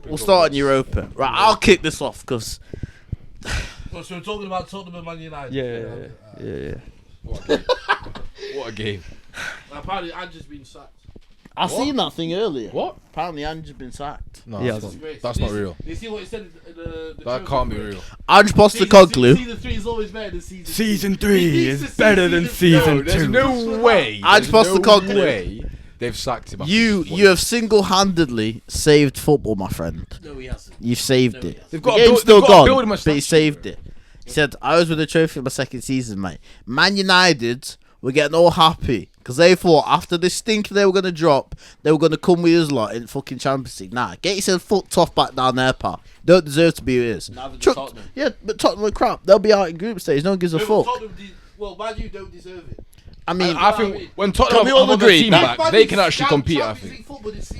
We'll start on Europa. Right, I'll kick this off because. So we're talking about Tottenham and Man United. Yeah. What a game. Apparently, Ange's been sacked. I seen that thing earlier. What? Apparently, Ange's been sacked. No, Yeah, that's not real. You see what he said in the That can't be real. Ange Postecoglou. Season 3 is always better than season 2. Season 3 is better than season 2. There's no way. Ange Postecoglou. No way they've sacked him. You have single-handedly saved football, my friend. No, he hasn't. You've saved No, it. they've The game's still gone, but he saved it. He said, I was with the trophy in my second season, mate. Man United were getting all happy because they thought after this stinker they were going to drop, they were going to come with us lot in fucking Champions League. Nah, get yourself fucked off back down there, pal. Don't deserve to be with us. Tottenham. Yeah, but Tottenham are crap. They'll be out in group stage. No one gives a fuck. Man U don't deserve it. I mean, I think when Tottenham Can we all have agree a team that- back, they can actually compete. I think.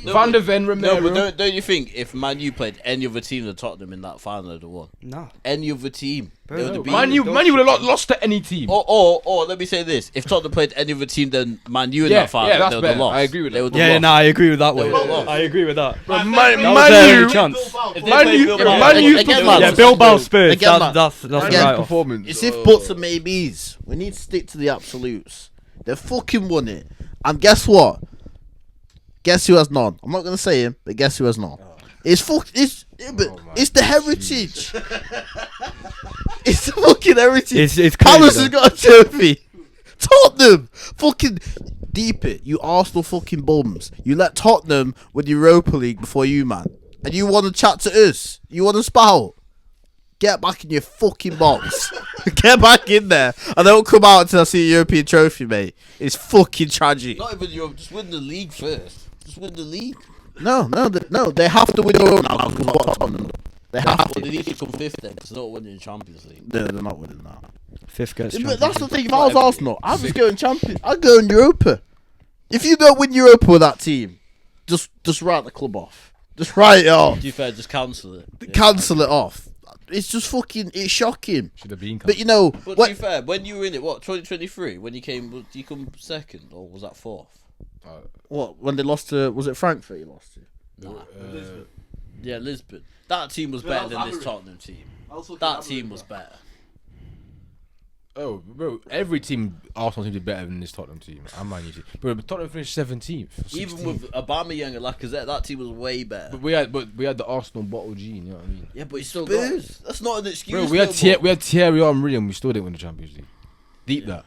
Van der Ven, Romero. No, but don't you think if Man U played any other team than Tottenham in that final, they'd have won? No. Any other team, they would have beaten. Man U would have lost to any team. Or let me say this: if Tottenham played any other team than Man U in Yeah, that final, yeah, that's they would have better. lost. I agree with that. They would have Yeah, lost. no, I agree with that They one. would've lost. I agree with that. But That was Man their U, only chance. Man U, Again, Bilbao Spurs. Again, That's Again, right off. performance. it's if buts and maybes. We need to stick to the absolutes. They fucking won it. And guess what? Guess who has none? I'm not going to say him, but guess who has none? It's the heritage. It's the fucking heritage. It's Palace crazy, has got a trophy. Tottenham. Fucking deep it. You Arsenal fucking bums. You let Tottenham win the Europa League before you, man. And you want to chat to us. You want to spout. Get back in your fucking box. Get back in there. And don't come out until I see a European trophy, mate. It's fucking tragic. Not even Europe. Just win the league first. Just win the league. No. They have to win their own now. They have They to. need to come fifth then, because they're not winning the Champions League. No, they're not winning that. Fifth gets But that's the champions. thing. If I was Arsenal, I'd just go in Champions. I'd go in Europa. If you don't win Europa with that team, just write the club off. Just write it off. To be fair, just cancel it. Yeah. Cancel it off. It's just fucking. It's shocking. Should have been. But you know, But to be fair, when you were in it, 2023, when you came, did you come second or was that fourth? what when they lost to? Was it Frankfurt? You lost to. Yeah, Lisbon. That team was better than this Tottenham team. That team was better. Oh, bro, every team, Arsenal team did better than this Tottenham team. I'm Man United. But Tottenham finished 17th. 16th. Even with Aubameyang and Lacazette, that team was way better. But we had the Arsenal bottle G, you know what I mean? Yeah, but it's still Spurs. That's not an excuse. Bro, we had Thierry Henry and we still didn't win the Champions League. Deep that.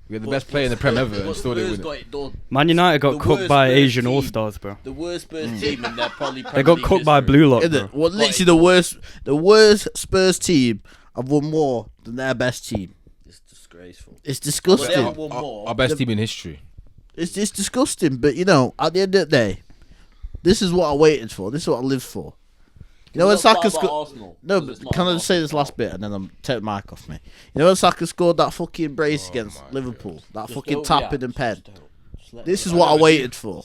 We had the best player in the Prem ever and still didn't win it. Done. Man United got The cooked worst by Spurs Asian team. All-Stars, bro. The worst Spurs team in their probably They Premier got League cooked by history. Blue Lock, Isn't bro. it? Well, literally the worst Spurs team have won more than their best team. It's disgraceful. It's They disgusting. haven't won more. Our best team in history. It's disgusting. But you know, at the end of the day, this is what I waited for. This is what I lived for. You know when Saka scored. No, but can I just say this last bit and then I'm take the mic off me. You know when Saka scored that fucking brace against Liverpool, that fucking tapping and pen. This is what I waited for.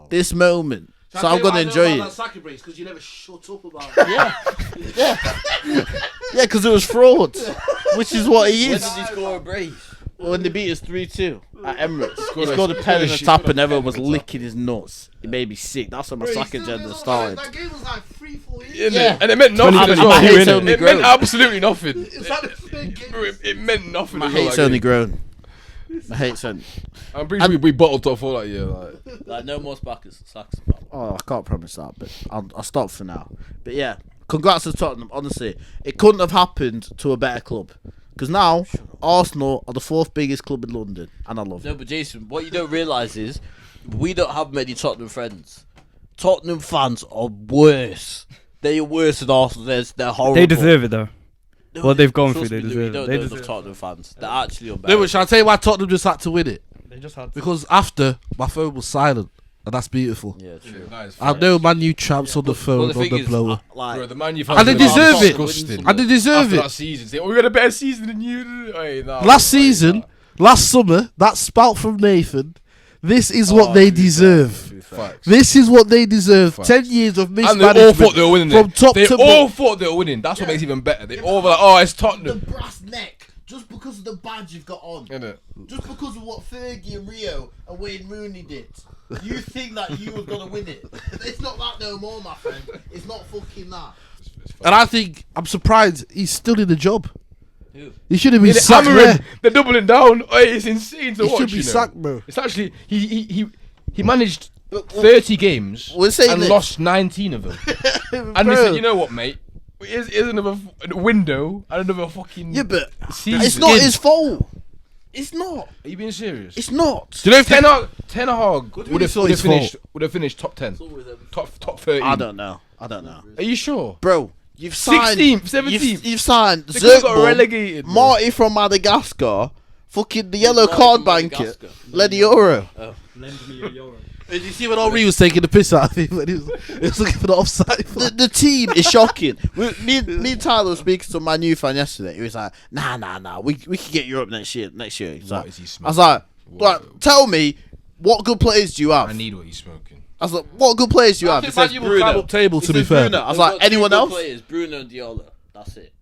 This moment. So I'm gonna enjoy it. Because you never shut up about it. Yeah, because it was fraud, which is what he When is. did he score a brace? When they beat us 3-2 at Emirates, he scored a pen and a tap and everyone was licking his nuts. It made me sick. That's when my Saka agenda started. That game was like 3-4 years. Yeah. And it meant nothing as well. My hate's It only meant grown. absolutely nothing. It's like the third game. Bro, it meant nothing. My as well, hate's that only game. grown. My hate's only. I'm pretty sure we bottled top 4 that year. Like no more Saks. Oh, I can't promise that, but I'll stop for now. But yeah, congrats to Tottenham. Honestly, it couldn't have happened to a better club. Because now, Arsenal are the 4th biggest club in London, and I love No, it. but Jason, what you don't realise is we don't have many Tottenham friends. Tottenham fans are worse. They are worse than Arsenal. They're horrible. They deserve it, though. What they've gone Trust through, they me, Louis, deserve you it. don't They know deserve enough Tottenham fans. They're actually No, unbearable. but shall I tell you why Tottenham just had to win it? They just had Because after, my phone was silent. And that's beautiful. Yeah, true. I know Man U champs on the phone, But on the blower. Bro, the Man U And they fans are deserve it. disgusting. And they deserve After it. that season, say, we got a better season than you. Hey, nah, Last season, last summer, that spout from Nathan, this is what they deserve. Facts. This is what they deserve. Facts. 10 years of And they mismanagement. all thought they were winning from it. top They to all thought they were winning. That's what makes it even better. They all were like, oh, it's The Tottenham. brass neck, just because of the badge you've got on. Innit? Just because of what Fergie and Rio and Wayne Rooney did. You think that you was gonna win it? It's not that no more, my friend. It's not fucking that. And I think I'm surprised he's still in the job. Who? He should have been They're sacked. hammering. They're doubling down. Oh, it's insane to He watch. should be you know. sacked, bro. It's actually he managed 30 games We're saying and this. lost 19 of them. And they said, you know what, mate? Here's another window and another fucking. Yeah, but season. it's not his fault. It's not. Are you being serious? It's not. Do you know if Ten Hag would have it's finished top 10, top 13? I don't know. Are you sure? Bro, you've signed 16th, 17th. You've signed They could've got Zirkzee, relegated, bro. Marty from Madagascar, fucking the yellow Marty card from banker, Madagascar. Lenny Euro. Lend me a euro. Did you see when Henri was taking the piss out of him when he was looking for the offside? The team is shocking. Me and Tyler were speaking to my new fan yesterday. He was like, nah. We can get Europe next year. He's like, is he I was like, tell me, what good players do you have? I need what he's smoking. I was like, what good players do you have? He says Bruno. Up table, He to be says fair. Bruno. I was We've like, got two anyone good else? Players, Bruno and Diallo. That's it.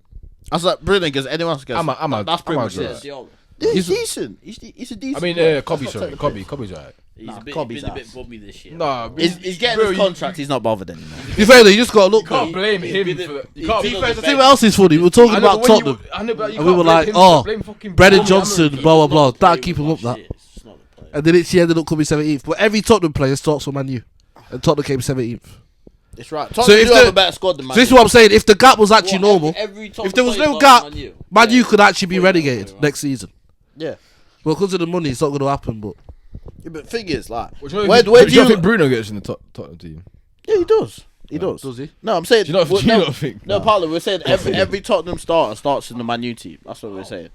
I was like, Bruno goes, anyone else goes? That's pretty much I'm it. Diallo. Yeah, he's decent. He's a decent. I mean, player. Kobe, That's not sorry. technically. Kobe's alright. He's Nah, a bit, Kobe's been a bit ass. bummy this year. Nah, He's getting his contract. He's not bothered anymore. To be fair though, you just got to look. You can't Though. blame him been for. a- You can't. he's be been fair a to See what else is funny? We were talking I know, about but when you- Tottenham, I know, but you and we can't were blame like, him, oh, blame fucking Brennan Bruno Johnson, Hammering. blah blah blah. Player That keep him with up. That, It's not the player. and then she ended up coming 17th. But every Tottenham player starts for Man U, and Tottenham came 17th. It's right. So Tottenham if do have the- a better squad than Man So this is U. what I'm saying. If the gap was actually normal, Every top if there was player no starts gap, for Man U. Man U Yeah. could actually be Fully relegated right. next season. Yeah. Well, because of the money, it's not going to happen. But Yeah, but thing is, like, Well, do you know where if- do do you you? think Bruno gets in the Tottenham team? Yeah, he does. He does. does he? No, I'm saying. Do you not, well, do you no, not think? no, Paolo, we're saying every Tottenham starter starts in the Man U team. That's what we're saying.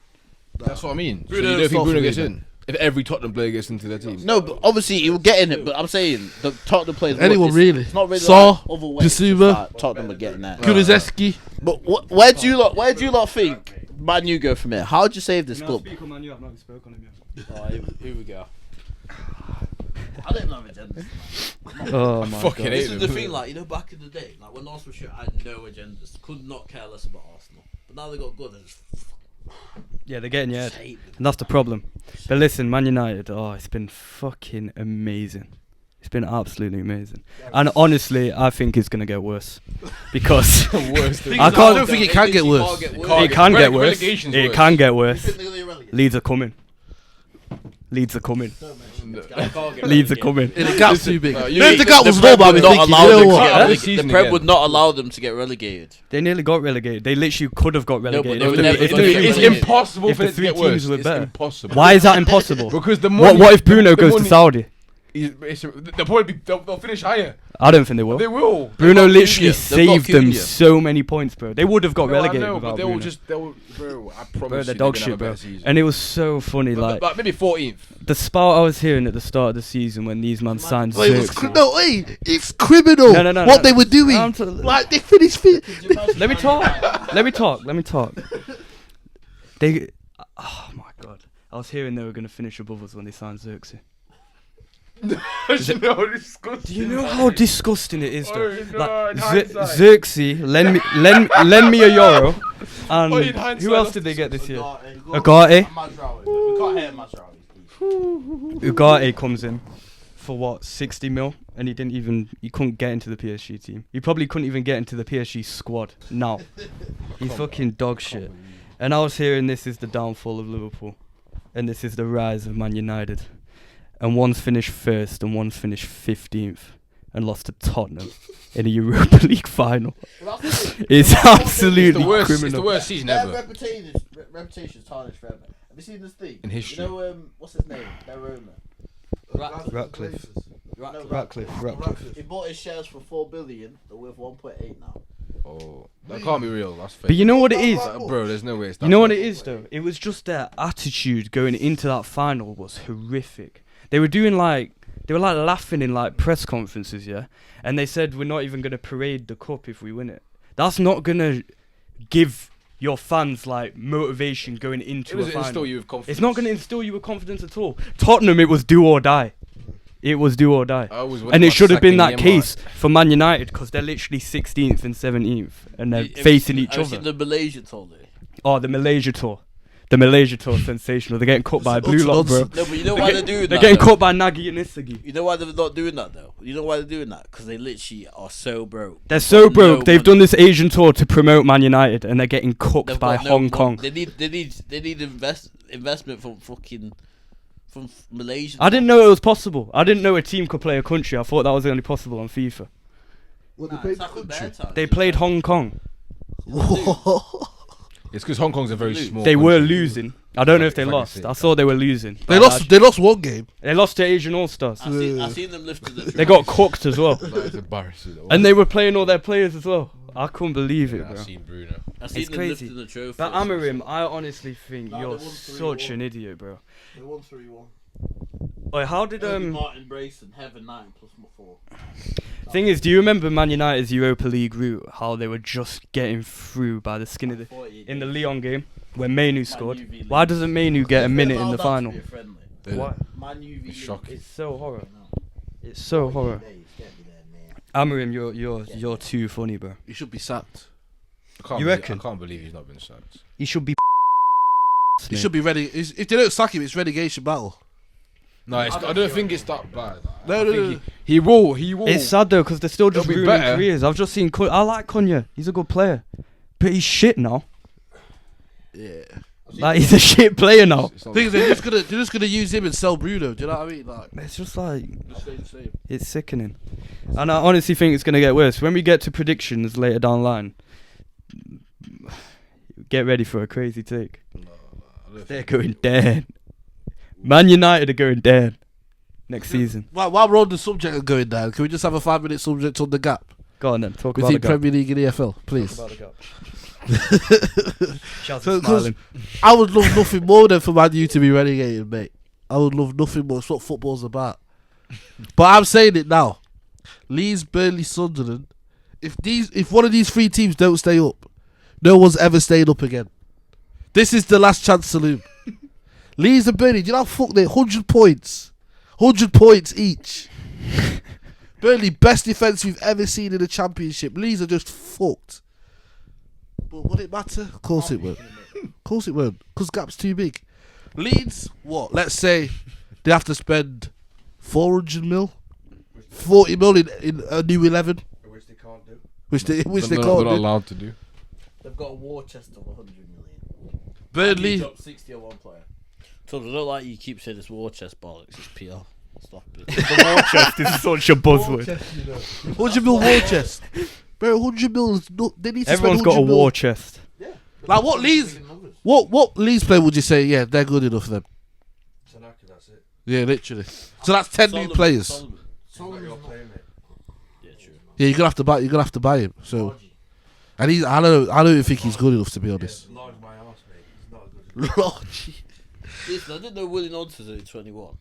That's what I mean. So Bruno you don't think starts Bruno for gets me, in? If every Tottenham player gets into their team? No, but obviously he will get in it. But I'm saying the Tottenham players. Anyone really? It's not really Saw, like other ways. It's Bissouma, like Tottenham are getting there. Kulizeski. But where do you lot think Man U go from here? How do you save this club? Speak on Man U, I've not even spoken on him yet. Oh, here we go. I don't know agenda. Oh my Fucking god. hate This is the them. thing, like, you know, back in the day, like when Arsenal shit, I had no agendas. Could not care less about Arsenal. But now they got good. I just Yeah, they're getting your head. hate them. And that's the problem. But listen, Man United, it's been fucking amazing. It's been absolutely amazing. And honestly, I think it's going to get worse. Because Worst I don't think it can get worse. it can get worse. Relegation's It worse. can get worse. Leeds are coming. Leeds are coming. Leeds are coming. The gap's too big. No, If the gap was Prem normal, I'd would be not thinking, allow you know them to what? get This relegated. season The Prem again. would not allow them to get relegated. They nearly got relegated. They literally could have got relegated. but if they the- never if got the- relegated. It's If impossible if for the it to three get teams worse. were It's better. impossible. Why is that impossible? Because the money. What if Bruno the goes to money- Saudi? They'll probably they'll finish higher. I don't think they will. They will. Bruno They've got literally Cunha. They've got saved them Cunha. so many points, bro. They would have got No, relegated I know, but without they'll Bruno. bro. I promise Bro, you, they're dog gonna have shit, a bro. better season. And it was so funny, like But maybe 14th. the spout I was hearing at the start of the season when these man signed Wait, Zirkzee. it's criminal. No, What they were doing. I'm t- Like they finished fifth. Let me talk. Let me talk. They, oh my god, I was hearing they were gonna finish above us when they signed Zirkzee. Do you know how disgusting it is, though? Oh, no, Like in hindsight. Xerxes, lend me a euro, and Oh, in hindsight, who else that's did they get this year? Agate. Ugarte. We can't hear Mazraoui. Ugarte comes in for what, 60 mil, and he couldn't get into the PSG team. He probably couldn't even get into the PSG squad now. He's fucking dog shit. And I was hearing this is the downfall of Liverpool, and this is the rise of Man United. And one's finished first and one's finished 15th and lost to Tottenham in a Europa League final. It's absolutely It's the worst criminal. season Their ever. reputation's tarnished forever. Have you seen this thing? In history. You know, what's his name? Their owner. Ratcliffe. No, Ratcliffe. He bought his shares for 4 billion. They're worth 1.8 now. Oh, that can't be real. That's fake. But you know what it is? Bro, there's no way. It's You know what it is though? It was just their attitude going into that final was horrific. They were laughing in like press conferences, yeah? And they said we're not even going to parade the cup if we win it. That's not going to give your fans like motivation going into a final. Instill you with confidence. It's not going to instill you with confidence at all. Tottenham, it was do or die. It was do or die. And it should have been that case for Man United because they're literally 16th and 17th and they're facing each Have you other. seen the Malaysia tour? Oh, the Malaysia tour. The Malaysia tour sensational. They're getting cut by Blue Lock, bro. No, but you know why they're doing that? They're getting though? cut by Nagy and Isagi. You know why they're not doing that though? You know why they're doing that? Because they literally are so broke. They're so Got broke. no They've money. done this Asian tour to promote Man United, and they're getting cooked They've by got no Hong mon- Kong. They need investment from Malaysia. I didn't know it was possible. I didn't know a team could play a country. I thought that was only possible on FIFA. What, Nah, it's happened bare times. They played Hong Kong. It's because Hong Kong's a very small. They were country. losing. I don't know if they If I can lost. say I it. saw they were losing. They lost one game. They lost to Asian All Stars. I seen them lift to the. They got cooked as well. Like, it's embarrassing. And they were playing all their players as well. I couldn't believe it, Yeah, bro. I've seen Bruno. I seen It's them crazy. lifting the trophy. But Amarim, I honestly think Nah, you're they won 3-1. such an idiot, bro. They won 3-1. Wait, how did Martin Brayson, Heaven 9 plus 4. Thing is, do you remember Man United's Europa League route? How they were just getting through by the skin of the in the Lyon game when Manu scored. UV League. Why doesn't Manu get a minute in Allowed the that final? to be a friendly. Why? Man UV It's shocking. It's so horror. It's so horror. Amarim, you're too funny, bro. You should be sacked. I can't You believe, reckon? I can't believe he's not been sacked. He should be. He should be ready. If they don't sack him, it's relegation battle. No, I don't think it's that bad. No, I no, think no. He will. He will. It's sad though because they're still just It'll be ruining better. careers. I've just seen. I like Cunha. He's a good player, but he's shit now. Yeah. Like he's a shit player now. It's not Thing is, they're just gonna use him and sell Bruno. Do you know what I mean? Like, It's just like just stay the same. it's sickening, and I honestly think it's gonna get worse when we get to predictions later down the line. Get ready for a crazy take. They're going dead. Man United are going dead next season. While we're on the subject of going down, can we just have a 5-minute subject on the gap Go on then, talk about between the gap. Premier League and EFL, please? Talk about the gap. Shouts So, and smiling. I would love nothing more than for Man U to be relegated, mate. I would love nothing more. It's what football's about. But I'm saying it now. Leeds, Burnley, Sunderland. If one of these three teams don't stay up, no one's ever staying up again. This is the last chance saloon. Leeds and Burnley, do you know how fucked they 100 points. 100 points each. Burnley, best defence we've ever seen in the Championship. Leeds are just fucked. But would it matter? Of course it won't. Of course it won't. Because gap's too big. Leeds, what? Let's say they have to spend 400 mil, 40 mil in a new 11. Which they can't do. Which they they're can't not do. allowed to do. They've got a war chest of 100 million. Burnley, Dropped 60 on one player. So I don't like you keep saying this war chest bollocks. It's PR. Stop it. The war chest is such a buzzword. 100 mil war chest. Bro, 100 mil is not. They need to Everyone's spend got a 100 mil. war chest. Like what Leeds? What Leeds player would you say? Yeah, they're good enough for them. Tanaka, that's it. Yeah, literally. So that's 10 new players. Solomon. Your player, mate. Yeah, true. Yeah, you're gonna have to buy him. So, and I don't think he's good enough to be honest. Large my arse, mate. He's not good. Lord, Listen, I didn't know Willie Nonsen's only 21.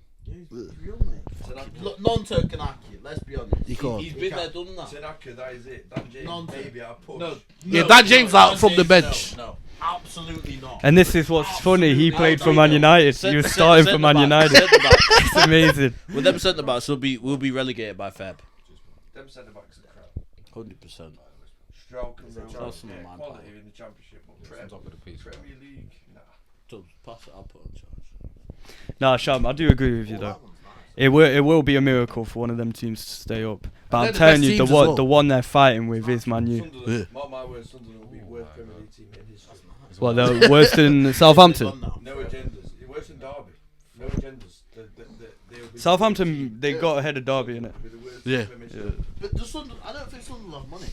Tanaka. Look, non-Turkanaki, let's be honest. He can't. He's been there, done that. Tanaka, that is it. Dan James, Nonsense. maybe I push. No, Yeah, Dan James out from the James, bench. No, absolutely not. And this is what's funny. He Absolutely played not. for Man United. He was starting for Man Centre-back, United. centre-back. It's amazing. With them centre backs, we'll be relegated by Feb. Them centre backs are crap. 100%. Stroke and That's Rowe. not Yeah, my quality part. in the Championship. But On top of the piece. Premier League, nah. So pass it. I'll put on charge. Nah, Sham, I do agree with you though. It will be a miracle for one of them teams to stay up. But they're I'm the telling best you, teams as well. the one they're fighting with is Man U. Sunderland, mark my words, Sunderland will be worst Premier League team in history. Well, they're worse than Southampton. No agendas. Worse than Derby. No agendas. They'll be Southampton, they got ahead of Derby, innit? They'll be the worst Yeah. Premier League Yeah. team. But I don't think Sunderland have money.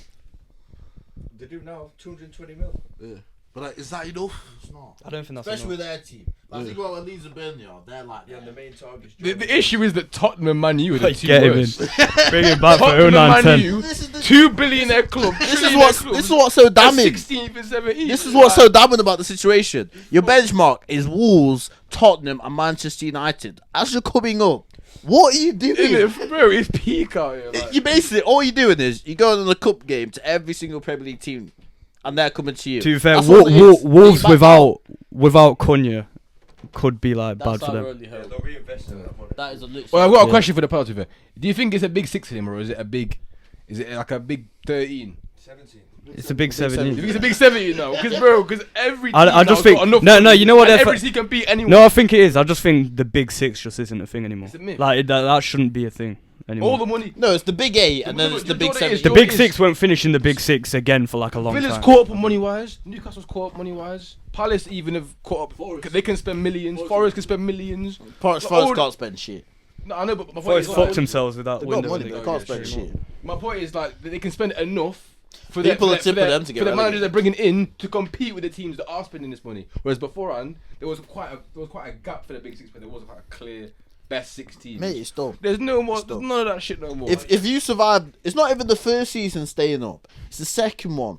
They do now 220 mil. Yeah. But like, is that enough? It's not. I don't think that's Especially enough. with their team. Like, think about when Leeds and Burnley are. They're like, Yeah, and the main target's The issue is that Tottenham and Man U are the Like, two get him in. worst. Bring him back for Tottenham and 09-10. Man U, This is the- 2 billionaire club. This is what's so damning. 16th and 17th. This is what's so damning about the situation. Your benchmark is Wolves, Tottenham, and Manchester United. As you're coming up, what are you doing? Innit, bro, it's peak out here. Like. You basically all you're doing is you're going on a cup game to every single Premier League team, and they're coming to you. To be fair, That's all it is. Wolves Back without Cunha could be like That's bad for our them. only Yeah, hope. they'll reinvest in that money. That is a literal. Well, I've got a Yeah. question for the penalty there. Do you think it's a big 6 for him, or is it like a big 13? 17. It's a big 7. You think it's a big 7, you know? Because every team I just now's think got enough no, money, you know what? and they're every team can beat anyone. No, I think it is. I just think the big 6 just isn't a thing anymore. Is it me? Like that shouldn't be a thing anymore. All the money. No, it's the big 8 and then No, it's you the know big what it 7. is? The Yo, big is- 6 won't finish in the big 6 again for like a long Villa's time. caught up money wise. Newcastle's caught up money wise. Palace even have caught up. They can spend millions. Forest can spend millions. Forest can't spend shit. No, I know, but my point Forest is fucked themselves with that They've got window. money, but they can't spend shit. My point is like they can spend enough for People their, are tipping them to get for the managers relegated. they're bringing in to compete with the teams that are spending this money. Whereas beforehand, there was quite a gap for the big 6, but there wasn't quite a clear best 6 teams. Mate, it's dumb. There's no more. It's There's dumb. none of that shit no more. If you survive, it's not even the first season staying up. It's the second one.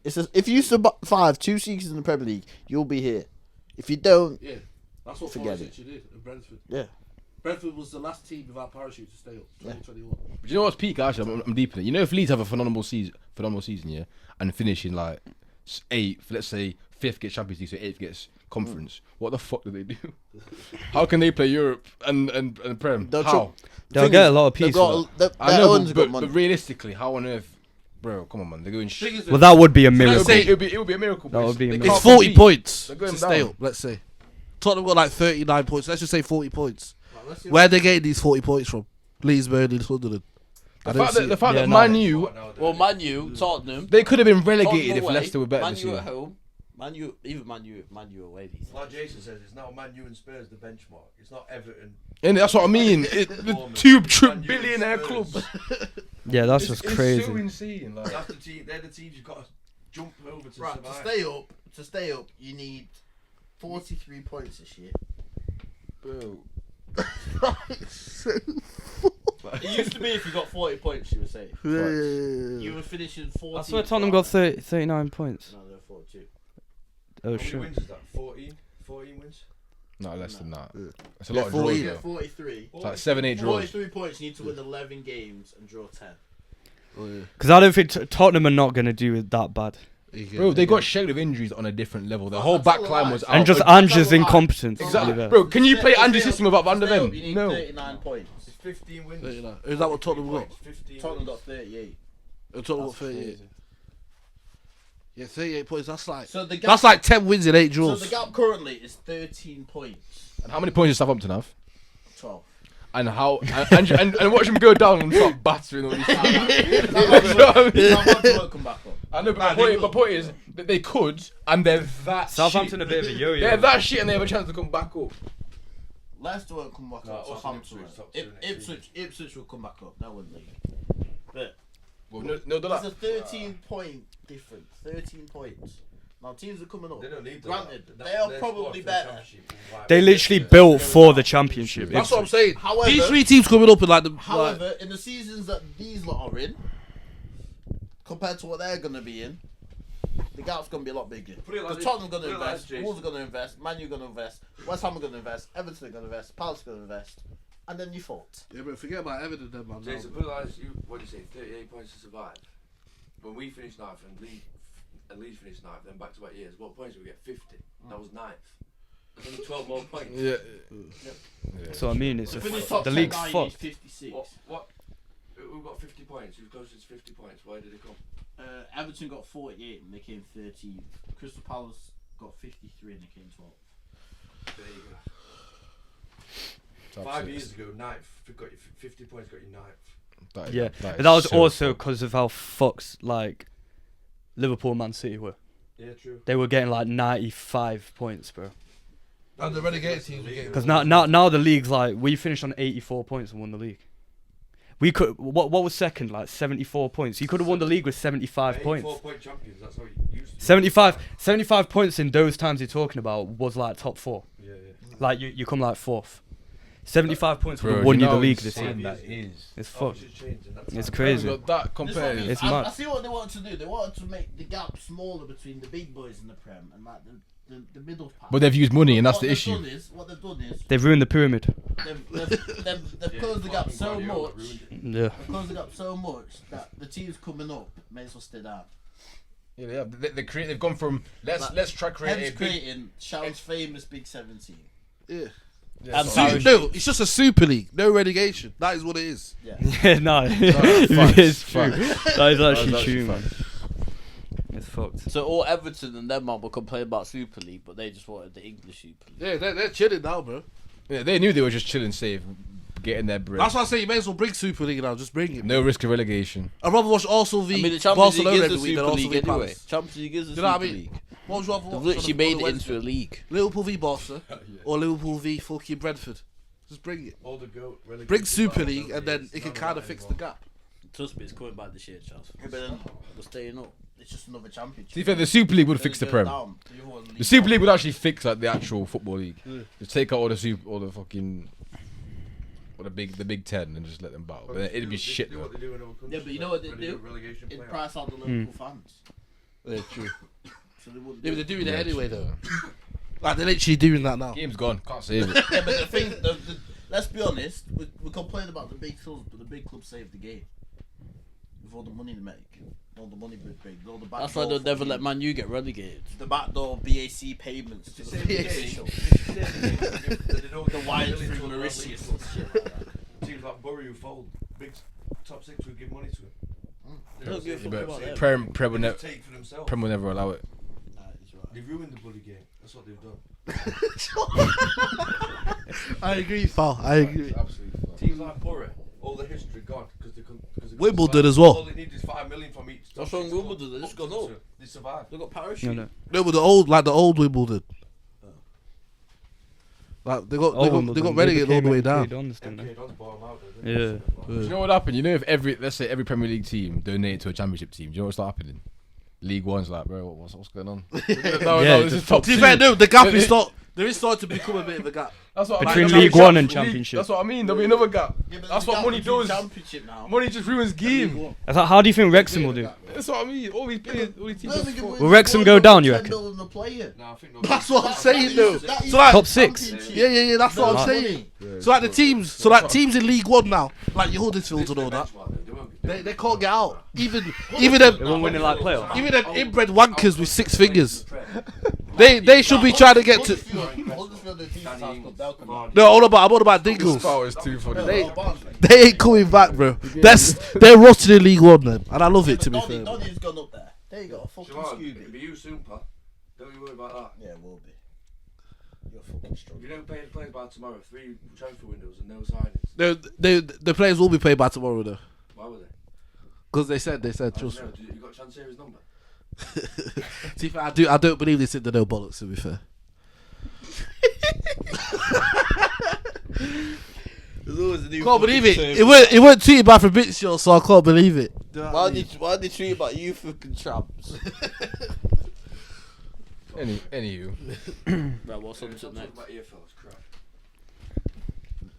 If you survive 2 seasons in the Premier League, you'll be here. If you don't, Yeah, that's what Forget Forest did in Brentford. yeah. Brentford was the last team without parachute to stay up. 2021. But you know what's peak? Actually, I'm deep in it. You know, if Leeds have a phenomenal season, yeah, and finish in like 8th, let's say 5th gets Champions League, so 8th gets Conference. What the fuck do they do? How can they play Europe and Prem? They'll How? They'll get a lot of peace. I know, got but money. realistically, how on earth, bro? Come on, man. They're going. Well, that would be a It miracle. would be a miracle. That but would be a they miracle. It's can't 40 compete. points They're to going stay down. up, let's say. Tottenham got like 39 points. Let's just say 40 points. Where are they getting these 40 points from? Leeds, Burnley, Sunderland. I don't see The it. fact Yeah, that no. Man U, Well, Man U, Tottenham. they could have been relegated Tottenham if away, Leicester were better Man this U year. at home. Man U away. Like Jason says, it's now Man U and Spurs the benchmark. It's not Everton. And that's what I mean. The Bournemouth. two Man U billionaire and clubs. Spurs. Yeah, that's It's just so crazy. insane. Like. That's the team. They're the teams you've got to jump over to Right, to survive. stay up, you need 43 points this year. Bro. It used to be if you got 40 points, you were safe. You were finishing 40. I swear Tottenham got 39 points. No, they're 42. Oh How many shit. wins is that? 14 wins? No, less than that. It's a Yeah, lot of draws. 14. though. 43. It's like 7-8 draws. 43 points, you need to win 11 games and draw 10. Because I don't think Tottenham are not going to do it that bad. Bro, they got shared with injuries on a different level. The whole back line was out. And just Like, Ange's that's a lie. incompetence. Exactly. Oliver. Bro, can you play To Ange's stay system up- without Van der to stay Ven? up, You need No. 39 points. It's 15 wins. Is that what Tottenham got? Points, 15 Tottenham wins. got 38. Tottenham got 38. Yeah, 38 points. That's like So the gap, that's like 10 wins in 8 so draws. the gap currently is 13 points. And how many points does Southampton have? 12. And how and watch him go down and start battering all these teams. Southampton won't come back up. I know, but my point is that they could, and they're that Southampton shit. a bit of a yo-yo. They're that shit, and they have a chance to come back up. Leicester won't come back No, up. also Southampton Ipswich, top will. two next season. Ipswich will come back up. That wouldn't league. But Well, no, they're there's like, a 13 point difference. 13 points. Now teams are coming up. They don't need Granted, that. they are Their probably squad for the better. championship will wipe They out. literally built for the championship. That's what I'm saying. However- These 3 teams coming up in like the. However, in the seasons that these lot are in, compared to what they're going to be in, the gap's going to be a lot bigger. Put it like Because this- Tottenham going put to it like invest, this, Jason. Wolves are going to invest, Man U going to invest, West Ham are going to invest, Everton are going to invest, Palace are going to invest, and then you fault. Yeah, but forget about Everton then, man. Jason, put it like this, what do you say, 38 points to survive. When we finished 9th and Leeds finished 9th, then back to back years, what points did we get? 50. That was 9th. There's only 12 more points. yeah. So I mean, it's To a finish top the 10 league's now, you need fucked. 56. What? We've got 50 points. Who's closest to 50 points? Where did it come? Everton got 48 and they came 13th. Crystal Palace got 53 and they came 12th. There you go. 5 years ago, 9th. Got you 50 points, got you 9th. Yeah, but that was also because of how fucked like Liverpool and Man City were. Yeah, true. They were getting like 95 points, bro. And the relegated teams were getting. Because now the league's like we finished on 84 points and won the league. We could what was second, like 74 points. You could have won the league with 75 points. 4-point champions. That's how you used to. 75 points in those times you're talking about was like top 4. Yeah. Like you come like 4th. 75 points would Bro, have won you you the know league how this insane year. that is. It's Oh, fucked. it's changed in that It's time. crazy. Got that This is what I compared. mean. It's I mad. see what they wanted to do. They wanted to make the gap smaller between the big boys in the Prem and like the middle part. But they've used money, and that's What the they've issue. done is, what they've done is They've ruined the pyramid. they've closed the gap so much. Yeah. They've closed the gap so much that the teams coming up may as well stay down. Yeah, they have. They've gone from let's try create Hence a big. creating Sharon's famous Big 17. Yeah. Yeah, And so- Parish- No, it's just a Super League. No relegation. That is what it is. Yeah. Yeah, no, facts, it's true. facts. That is actually That's true, actually man. fucked. So all Everton and them man were complaining about Super League, but they just wanted the English Super League. Yeah, they're chilling now, bro. Yeah, they knew they were just chilling safe, getting their bread. That's why I say you may as well bring Super League now. Just bring it. No risk of relegation. I'd rather watch Arsenal v I mean, the Champions Barcelona League every is a week than Super Arsenal League v anyway. Palace. Champions League is a Do you know Super what I mean? League. What would you rather They've watch? literally on made the it Wednesday? into a league. Liverpool v Barca or Liverpool v fucking Brentford. Just bring it. All the relegation Bring Super battles, League and then it's it can none of kind that of fix the anymore. gap. Trust me, it's coming back this year, Charles. Yeah, but then we're staying up. It's just another championship. To be fair, the Super League would fix the Prem. The Super League would actually fix like the actual football league. Just take out all the fucking, all the Big Ten and just let them battle. But then it'd be shit. They do Though. what they do in other countries. Yeah, but you know what they When do? relegation It playoffs. price out the local fans. Yeah, true. So they wouldn't Yeah, but they're doing it Yeah, anyway true. though. Like they're literally doing that now. Game's gone. Can't save it. Yeah, but the thing, let's be honest, we complain about the big clubs, but the big clubs save the game. With all the money they make, all the money they bring, all the backdoor. That's why they'll never let Man U get relegated. The backdoor BAC payments to the official. The wires through Mauritius and shit like that. Teams like Bury who fold, big top six would give money to it. They don't give a fuck about that. Prem will They never. just take for themselves. Prem will never allow it. Nah, he's right. They've ruined the bloody game. That's what they've done. I agree, Fal. I agree. Absolutely. Teams like Bury, all the history gone because they Wimbledon as well. All they need is 5 million from each. What's wrong with Wimbledon? They just gone up. They survived. They got parachute. No. No, but the old Wimbledon. Like they got relegated all the way down. MK Dons bottom out. Yeah. Do you know what happened? You know, if let's say every Premier League team donated to a Championship team, do you know what's happening? League One's like, bro, what's going on? No, this is top To be two. fair, no, the gap is not. There is starting to become a bit of a gap. That's what Between I mean. League One and Championship. That's what I mean. There'll be another gap. Yeah, but That's the what gap money between does. Championship now. Money just ruins game. I thought, how do you think Wrexham will do? That's what I mean. All these players, all these teams. Just Will Wrexham go down, you reckon? No, I think no. That's what I'm saying, though. So like, Top six. yeah, that's what I'm saying. So like the teams in League One now, like your Huddersfield and all that, they can't get out. Even them, They won't win it like playoffs. even them inbred wankers with 6 fingers, they should be trying to get to. No, I'm all about Dingles. Oh, it's too funny. They ain't coming back, bro. They're rotting in League One, man, and I love it. To be fair, Donny's gone up there. There you go, fucking It'll Scooby. be you soon, pal. Don't you worry about that. Yeah, we'll be. You're fucking strong. If you don't pay the players by tomorrow, 3 transfer windows and no signings. the players will be paid by tomorrow though, Why were they? because they said trust me. No, you got Chancery's number? To be fair, I don't believe this in the no bollocks. To be fair. There's always a new Can't believe it. fucking It weren't tweeted by Fabrizio, so I can't believe it. Why they treat about you fucking tramps? Anywho, Right, what's on to Talk next? about EFL, it's crap.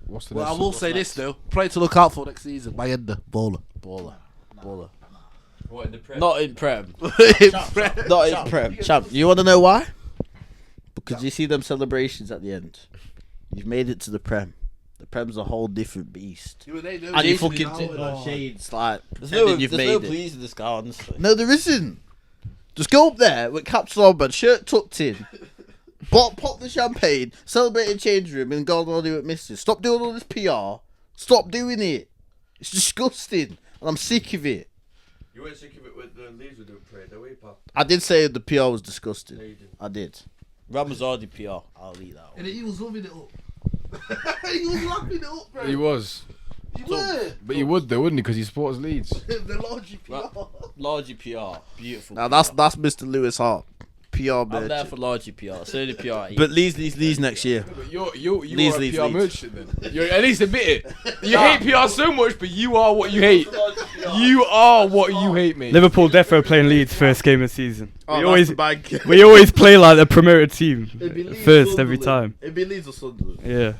what's the Well, I next? will say this though: play to look out for next season. Bayenda, baller. What, in the Prem? Not in Prem. Not in Prem. Champ, you want to know why? Because you see them celebrations at the end. You've made it to the Prem. The Prem's a whole different beast. And you fucking shades like pretending you've made it. Please, this guy, honestly. No, there isn't. Just go up there with caps on, but shirt tucked in. Pop the champagne, celebrate in change room, and go on do it, missus. Stop doing all this PR. Stop doing it. It's disgusting, and I'm sick of it. You weren't sick of it with the Leeds were doing parade, though, were you, pal? I did say the PR was disgusting. No, you didn't. I did. Ramazardi PR. I'll eat that one. And he was loving it up. He was laughing it up, bro. He was, He would. but he would though, wouldn't he? Because he supports Leeds. The large PR. Largy PR. Beautiful. Now PR. that's Mr. Lewis Hart. PR I'm there merchant. for largy PR. It's only PR. But Leeds next year. But you Leeds, are a Leeds, PR Leeds. merchant then. You at least admit it. You hate PR so much, but you are what you hate. You are what you hate, mate. Liverpool defo playing Leeds first game of the season. Oh, we always play like the promoted team first every time. It'd be Leeds or Sunderland. Yeah.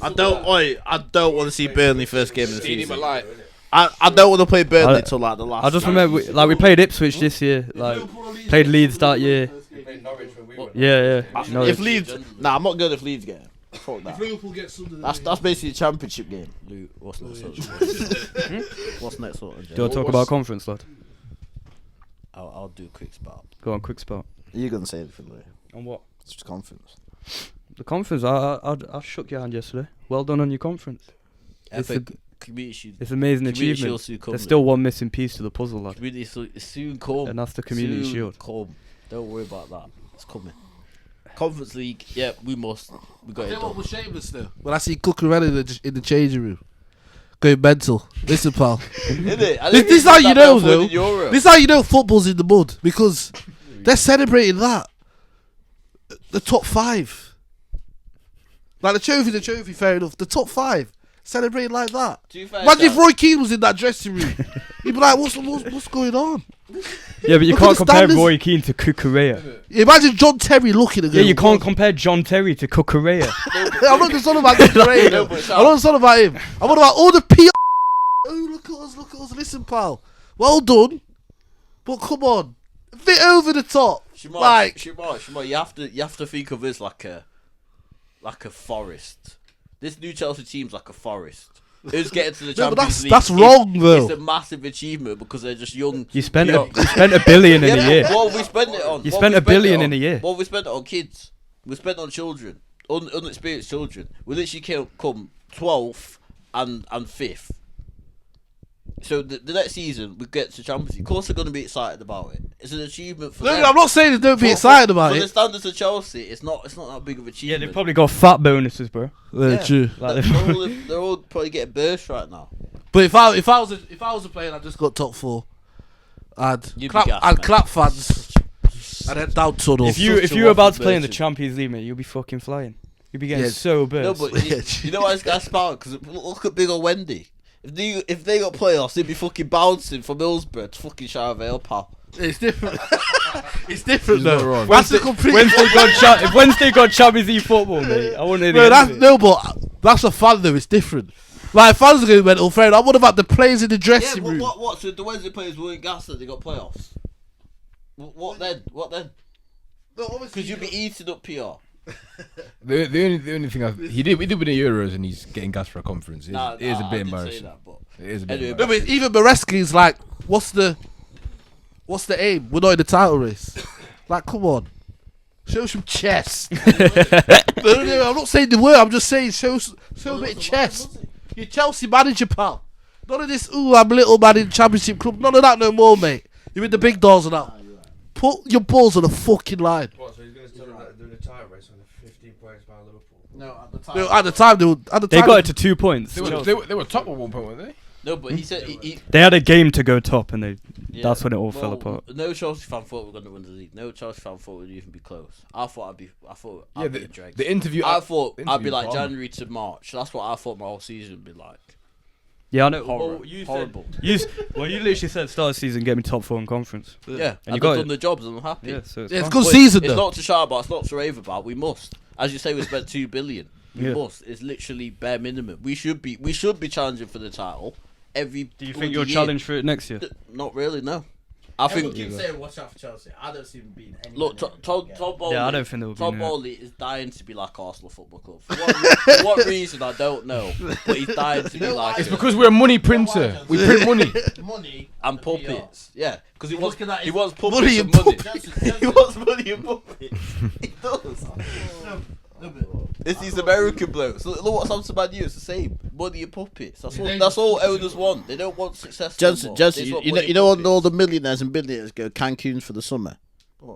I don't want to see Burnley first game of the Stadium season. alight. I don't want to play Burnley I- till like the last. I just remember we played Ipswich this year, played Leeds that year. We played Norwich when we were. Yeah. No, If Leeds, nah, I'm not good if Leeds get it. Fuck that. Liverpool gets Sunderland. That's basically a championship game. What's next? What's next? Sort of, do you want to talk about conference, lad? I'll do a quick spot. Go on, quick spot. You're gonna say anything later. On what? It's just conference. The conference. I shook your hand yesterday. Well done on your conference. It's FA Community Shield. It's an amazing Community achievement. Shield soon come, There's mate. still one missing piece to the puzzle, lad. Community Shield soon come. And that's the Community soon Shield. Come. Don't worry about that. It's coming. Conference League, yeah, we must. We got it You know what done. was shameless though? When I see Cucurella in the changing room, going mental. Listen, pal. This is how you know, though. This is how you know football's in the mud, because they're celebrating that. The top 5. Like the trophy, fair enough. The top 5 celebrating like that. Imagine if Roy Keane was in that dressing room. He'd be like, what's going on? Yeah, but you Look can't at the compare standards. Roy Keane to Cucurella. Imagine John Terry looking at Yeah, you can't compare John Terry to Cucurella. I'm not just talking about Cucurella. No, but I'm not just talking about him. I'm talking about all the PR. Oh, look at us. Listen, pal. Well done. But come on. A bit over the top. Shimon, you have to think of this like a forest. This new Chelsea team's like a forest. Who's getting to the No, but Champions League? that's wrong, though. It's a massive achievement because they're just young. You spent a billion in a year. What have we spent it on? You spent $1 billion in a year. What have we spent it on? Kids. We spent it on children, unexperienced children. We literally come 12th and 5th. So the next season we get to Champions League. Of course, they're going to be excited about it. It's an achievement for them. I'm not saying don't be excited about For it. the standards of Chelsea, it's not that big of an Yeah, achievement. they've probably got fat bonuses, bro. Yeah, true. Like They're all probably getting burst right now. But if I was a player and I just got top 4, You'd be I'd gassed, man. clap fans and then down tunnel. if you were about to play in the Champions League, mate, you'll be fucking flying. You'll be getting Yeah. so No, burst. but you know why this guy's smart? Because look at big old Wendy. If they got playoffs, they'd be fucking bouncing from Hillsborough to fucking Shire Vale, pal. It's different. It's different He's not though. wrong. That's the complete. If Wednesday got Champions League football, mate, I wouldn't. But that's a fan though. It's different. Like fans are going mental. Fair enough. What about the players in the dressing room? What? So the Wednesday players weren't gassed that they got playoffs? What then? Because you'd be eating up PR. The only thing he did win the Euros and he's getting gas for a conference. It is a bit I didn't say embarrassing. that, but It is a bit Anyway, embarrassing. No, but even Maresca's like, what's the aim? We're not in the title race. Like, come on, show some chest. No, I'm not saying the word. I'm just saying show a bit of chest. You're Chelsea manager, pal. None of this. Ooh, I'm a little man in Championship club. None of that no more, mate. You're in the big doors and that. Put your balls on the fucking line. What, so he's going to tell them that they're doing a title race on the 15 points behind Liverpool? no, at the time. No, at the time, They got it to 2 points. They were top at one point, weren't they? No, but he said he They had a game to go top, and yeah, that's when it all fell apart. No Chelsea fan thought we were going to win the league. No Chelsea fan thought we'd even be close. I thought I'd be a drag. The interview. I thought I'd be interview like was horrible. January to March. That's what I thought my whole season would be like. Yeah, I know. Horror. Well, you Horrible. you literally said start of the season, get me top 4 in conference. Yeah, And you I've got done it. the jobs and I'm happy. Yeah, so it's fine. good But season it's though. not to shout about, it's not to rave about. We must, as you say, we spent 2 billion. We Yeah. must. It's literally bare minimum. We should be challenging for the title. Do you think you'll challenge for it next year? Not really. No. I think. saying watch out for Chelsea. I don't see them being any. Look, Todd Bowley. Yeah, I don't think they'll be Todd near it. Bowley is dying to be like Arsenal Football Club. For what reason I don't know, but he's dying to be like. It's because we're a money printer. We print money. money and puppets. Yeah, because he wants looking at he his wants puppets money and and money. He wants money and puppets. He does. It's these American blokes. Look what's happened to Man U. It's the same. Money and puppets. That's all owners want. They don't want success. Johnson, you know all the millionaires and billionaires go Cancun for the summer.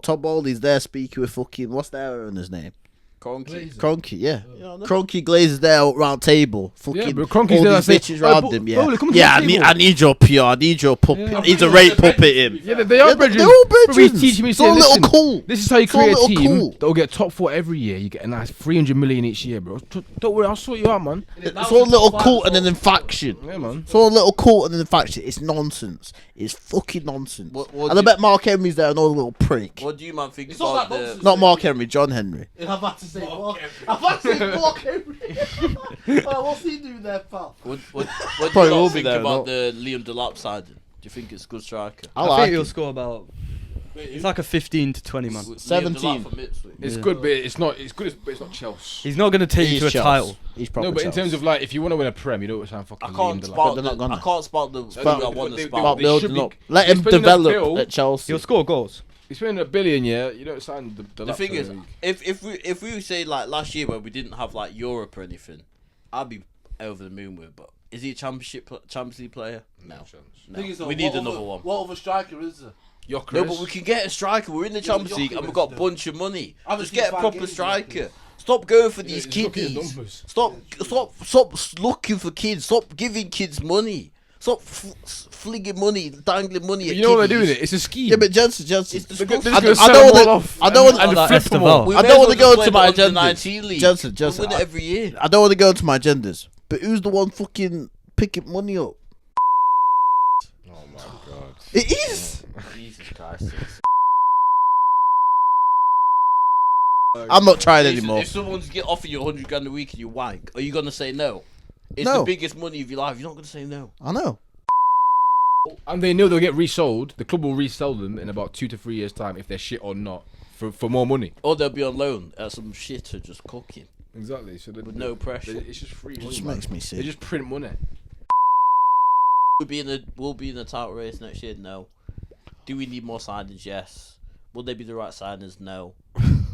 Todd Bowley's there speaking with fucking what's their owner's name? Kroenke, yeah. Kroenke Glazer's there at round table. Fucking Yeah, but Kroenke's all there these like bitches saying, round "Oh, him, Bowley, yeah. come to Yeah, the table." I need your PR, I need your puppet. Yeah. I need a rape puppet him. Yeah, they are brethren. They're all But he's brethren. teaching me, It's all saying, little listen, cool. this is how you It's all create a little team cool. that'll get top 4 every year. You get a nice 300 million each year, bro. Don't worry, I'll sort you out, man. It's all a little cult and an faction. Yeah, man. It's all a little cult and an faction. It's nonsense. It's fucking nonsense. What And I do you- bet Mark Henry's there and all a little prick. What do you man think It's not about that the? nonsense. Not Mark Henry, John Henry. I've had to say Mark Henry. What's he doing there, pal? What do Probably you will lot be think there, about not- the Liam Delap signing? Do you think it's a good striker? I I like think he'll it. score about. It's like a 15 to 20 man. Liam 17. Delap from Ipswich. It's Yeah. good, but it's not. It's good, but it's not Chelsea. He's not going to take you He's to a Chelsea. title. He's probably No, but in terms of like, if you want to win a Prem, you know what I'm fucking. I can't Liam Delap. spout they're not the. gonna. I can't spout the. But- I want they- to About spout. they building should up. be- Let they're him spending a develop bill. at Chelsea. He'll score goals. You're spending $1 billion, yeah. You don't sign the. The thing is, if we say like last year where we didn't have like Europe or anything, I'd be over the moon with. But Is he a Champions League player? No. Thing is, though, We need what another other- one. What other striker is there? No, but we can get a striker. We're in the Champions but League and Gyökeres we've got a though. bunch of money. Haven't Just seen get a 5 proper games striker. Gyökeres. Stop going for these just look at his kiddies. numbers. Stop looking for kids. Stop giving kids money. Stop flinging money, dangling money. But at you know what they're kiddies. doing? It's a scheme. Yeah, but Jensen, They're disgusting. just I gonna sell don't them wanna- all off. I don't wanna- and Like flip them Esteval. all. We I may don't as wanna well go just to play my the agenda. Under-19 league. Jensen, We'll win it every year. I don't want to go into my agendas, but who's the one fucking picking money up? Oh my god. It is. Jesus Christ. I'm not trying Listen, anymore. If someone's offering you 100 grand a week and you wank, are you gonna say no? It's No. the biggest money of your life. You're not gonna say no. I know. And they know they'll get resold. The club will resell them in about 2 to 3 years' time if they're shit or not for more money. Or they'll be on loan at some shitter just cooking Exactly. So with no pressure. it's just free It money. just man. makes me They sick. just print money. We'll be in the title race next year. No. Do we need more signings? Yes. Will they be the right signings? No.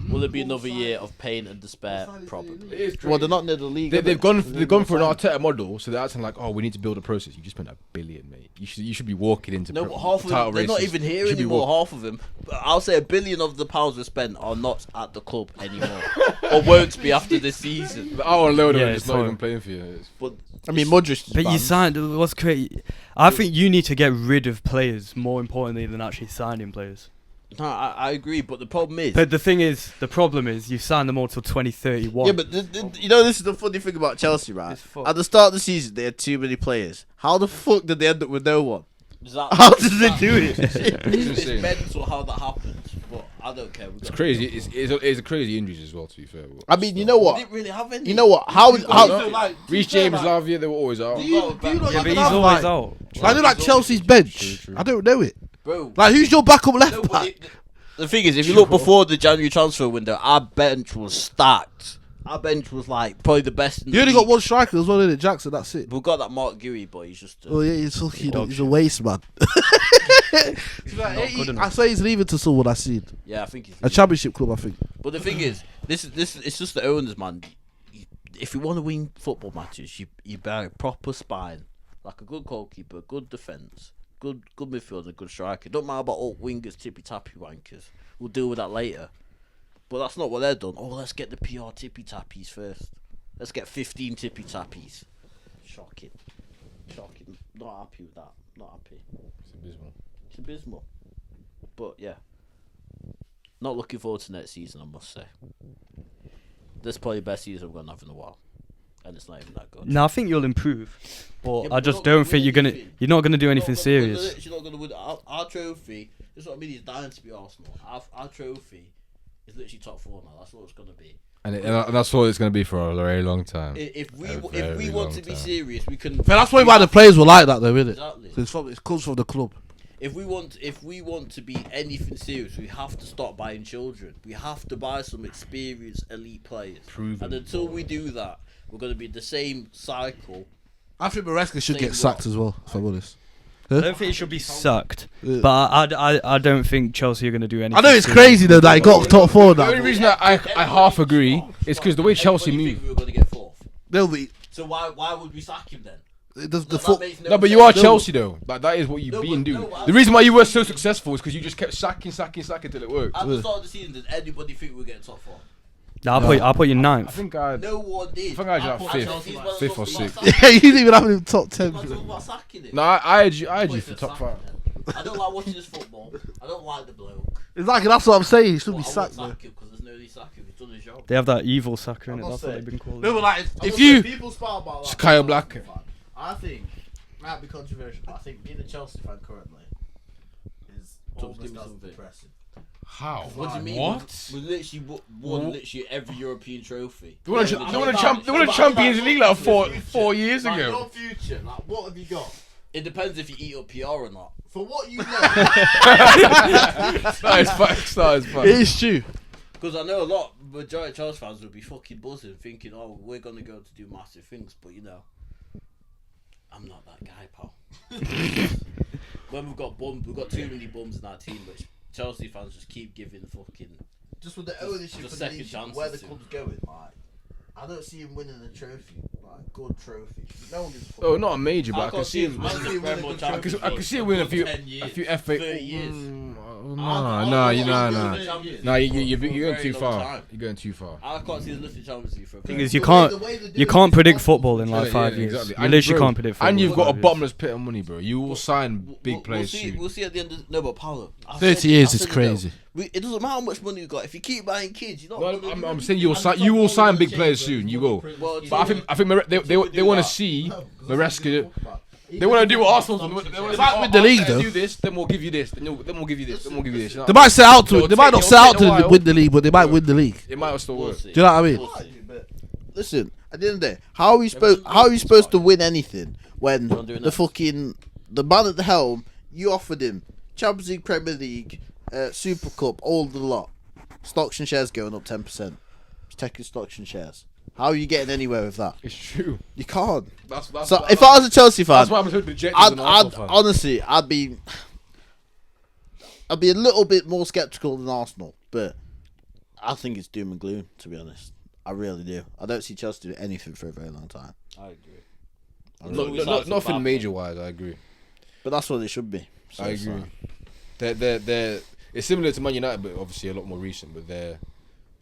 Will there be another year of pain and despair? Probably. Well, they're not near the league. They've gone for an Arteta model, so they're acting like, oh, we need to build a process. You just spent $1 billion, mate. You should be walking into No, but half of them, they're not even here anymore. Half of them. But I'll say £1 billion of the pounds we spent are not at the club anymore, or won't be after this season. But our load Yeah, of it's it's not even hard. playing for you. But I mean, Modric. is But you banned. signed. What's crazy? I think you need to get rid of players more importantly than actually signing players. no, I agree. But the problem is, But the problem is, you signed them all till 2031. Yeah, but you know, this is the funny thing about Chelsea, right? It's fucked. At the start of the season, they had too many players. How the fuck did they end up with no one? exactly, How did they do it? it's insane. mental how that happened. But I don't care. It's crazy. It's a crazy injuries as well, to be fair. I mean, you know We what? didn't really have any. You know what? How? Reece James, Lavia, they were always out. Do you not yeah, but even he's have, always like, out. I know, like Chelsea's bench. True. I don't know it. bro? Like, who's your backup left No, back? but the thing is, if you look before the January transfer window, our bench was stacked. Our bench was like probably the best in the You only league. got one striker as well, innit? Jackson, that's it. We've got that Mark Guehi, but he's just. Oh yeah, he's fucking, Dog he's shit. a waste man. Not good I enough. say he's leaving to someone I seen. Yeah, I think he's. A championship club, I think. But the thing is, this it's just the owners, man. If you want to win football matches, you bear a proper spine, like a good goalkeeper, good defence, good midfielder, good striker. Don't matter about all wingers, tippy tappy wankers. We'll deal with that later. But that's not what they've done. Oh, let's get the PR tippy tappies first. Let's get 15 tippy tappies. Shocking. Not happy with that. Not happy. It's abysmal. But yeah, not looking forward to next season, I must say. This is probably the best season we're going to have in a while. And it's not even that good. No, I think you'll improve, but Yeah, I but just we're not don't gonna think win anything. you're not gonna do You're anything not gonna win serious. You're not going to win our trophy. This is what I mean. He's dying to be Arsenal. Our trophy is literally top 4 now. That's what it's going to be. And that's what it's going to be for a very long time. If we A want very to long be time. serious, we can. But that's why the players were like that, though, innit? Exactly. It comes from the club. If we want to be anything serious, we have to stop buying children. We have to buy some experienced elite players. Proven And until we do that, we're going to be the same cycle. I think Maresca should Same get sacked as well, if I'm honest. I don't think he should be sucked, Yeah. but I don't think Chelsea are gonna do anything. I know it's serious. crazy though that he got top 4 The now. only reason that I half agree is because the way Chelsea Everybody move. think we were going to get 4th. They'll be. So why would we sack him then? It does the That foot. makes No, but sense. you are Chelsea though. Like that is what you've No, been but- doing. no, but The reason why you were so successful is because you just kept sacking till it worked. At the start of the season, did anybody think we were getting top 4? No, I'll put you I ninth. think I. No one did. I think I had put like Chelsea, but fifth or that's sixth. not Yeah, you didn't even have him in top 10. That's not about sacking him. No, I had you Wait for top sacking 5. him. I don't like watching this football. I don't like the bloke. Exactly, that's what I'm saying. He should But be I won't sacked, man. sack him because there's no need to sack him. He's done his job. They have that evil Saka in it. I'm That's not what they've been calling. No, but it. like, I'm if not you. saying people spout about that. Kyle Black. I think might be controversial, but I think being a Chelsea fan currently is Tough, give almost me as something. depressing. How? What do you mean? What? We literally won literally every European trophy. They won a Champions League like 4 years Like, ago. your future, like what have you got? It depends if you eat up PR or not. For what you know, That is facts. That is It facts. is true. Because I know a lot, majority of Chelsea fans would be fucking buzzing, thinking, "Oh, we're gonna go to do massive things," but you know, I'm not that guy, pal. When we've got too many bums in our team, which Chelsea fans just keep giving fucking. just with the ownership just of the second league, chances where the to- club's going, like I don't see him winning a trophy. Like, good trophy. No one gives a fuck. Oh, not a major, but I can can't see him. him. I can see him winning a Champions I can League see him for winning a 10 years, few FA. 30 years. Nah, you're going too far. You're going too far. I can't see us lifting Champions League for a Thing very is, you long can't predict football in like Yeah, 5 yeah, years. exactly. You literally bro, can't predict football. And you've in got a 5 years. bottomless pit of money, bro. You will sign big players soon. We'll see at the end of... No, but Paolo... 30 years is crazy. It doesn't matter how much money you got. If you keep buying kids, you're not... No, I'm saying you will sign big players soon. You will. But I think they want to see Maresca. They want to do what Arsenal. They might win the league, though. Do this, then we'll give you this. Then we'll give you this. Then we'll give you this. They might set out to. They might not set out to while. win the league, but they might win the league. It might still work. Do you know what I mean? Listen, at the end of the day, how are you supposed to win anything when the man at the helm, you offered him Champions League, Premier League, Super Cup, all the lot. Stocks and shares going up 10%. He's taking stocks and shares. How are you getting anywhere with that? It's true. You can't. That's So if I was a Chelsea fan, that's why I'm so dejected as an Arsenal fan. honestly, I'd be a little bit more skeptical than Arsenal, but I think it's doom and gloom, to be honest. I really do. I don't see Chelsea do anything for a very long time. I agree. Nothing major wise. I agree. But that's what it should be. So I it's agree. like- They're it's similar to Man United, but obviously a lot more recent. But they're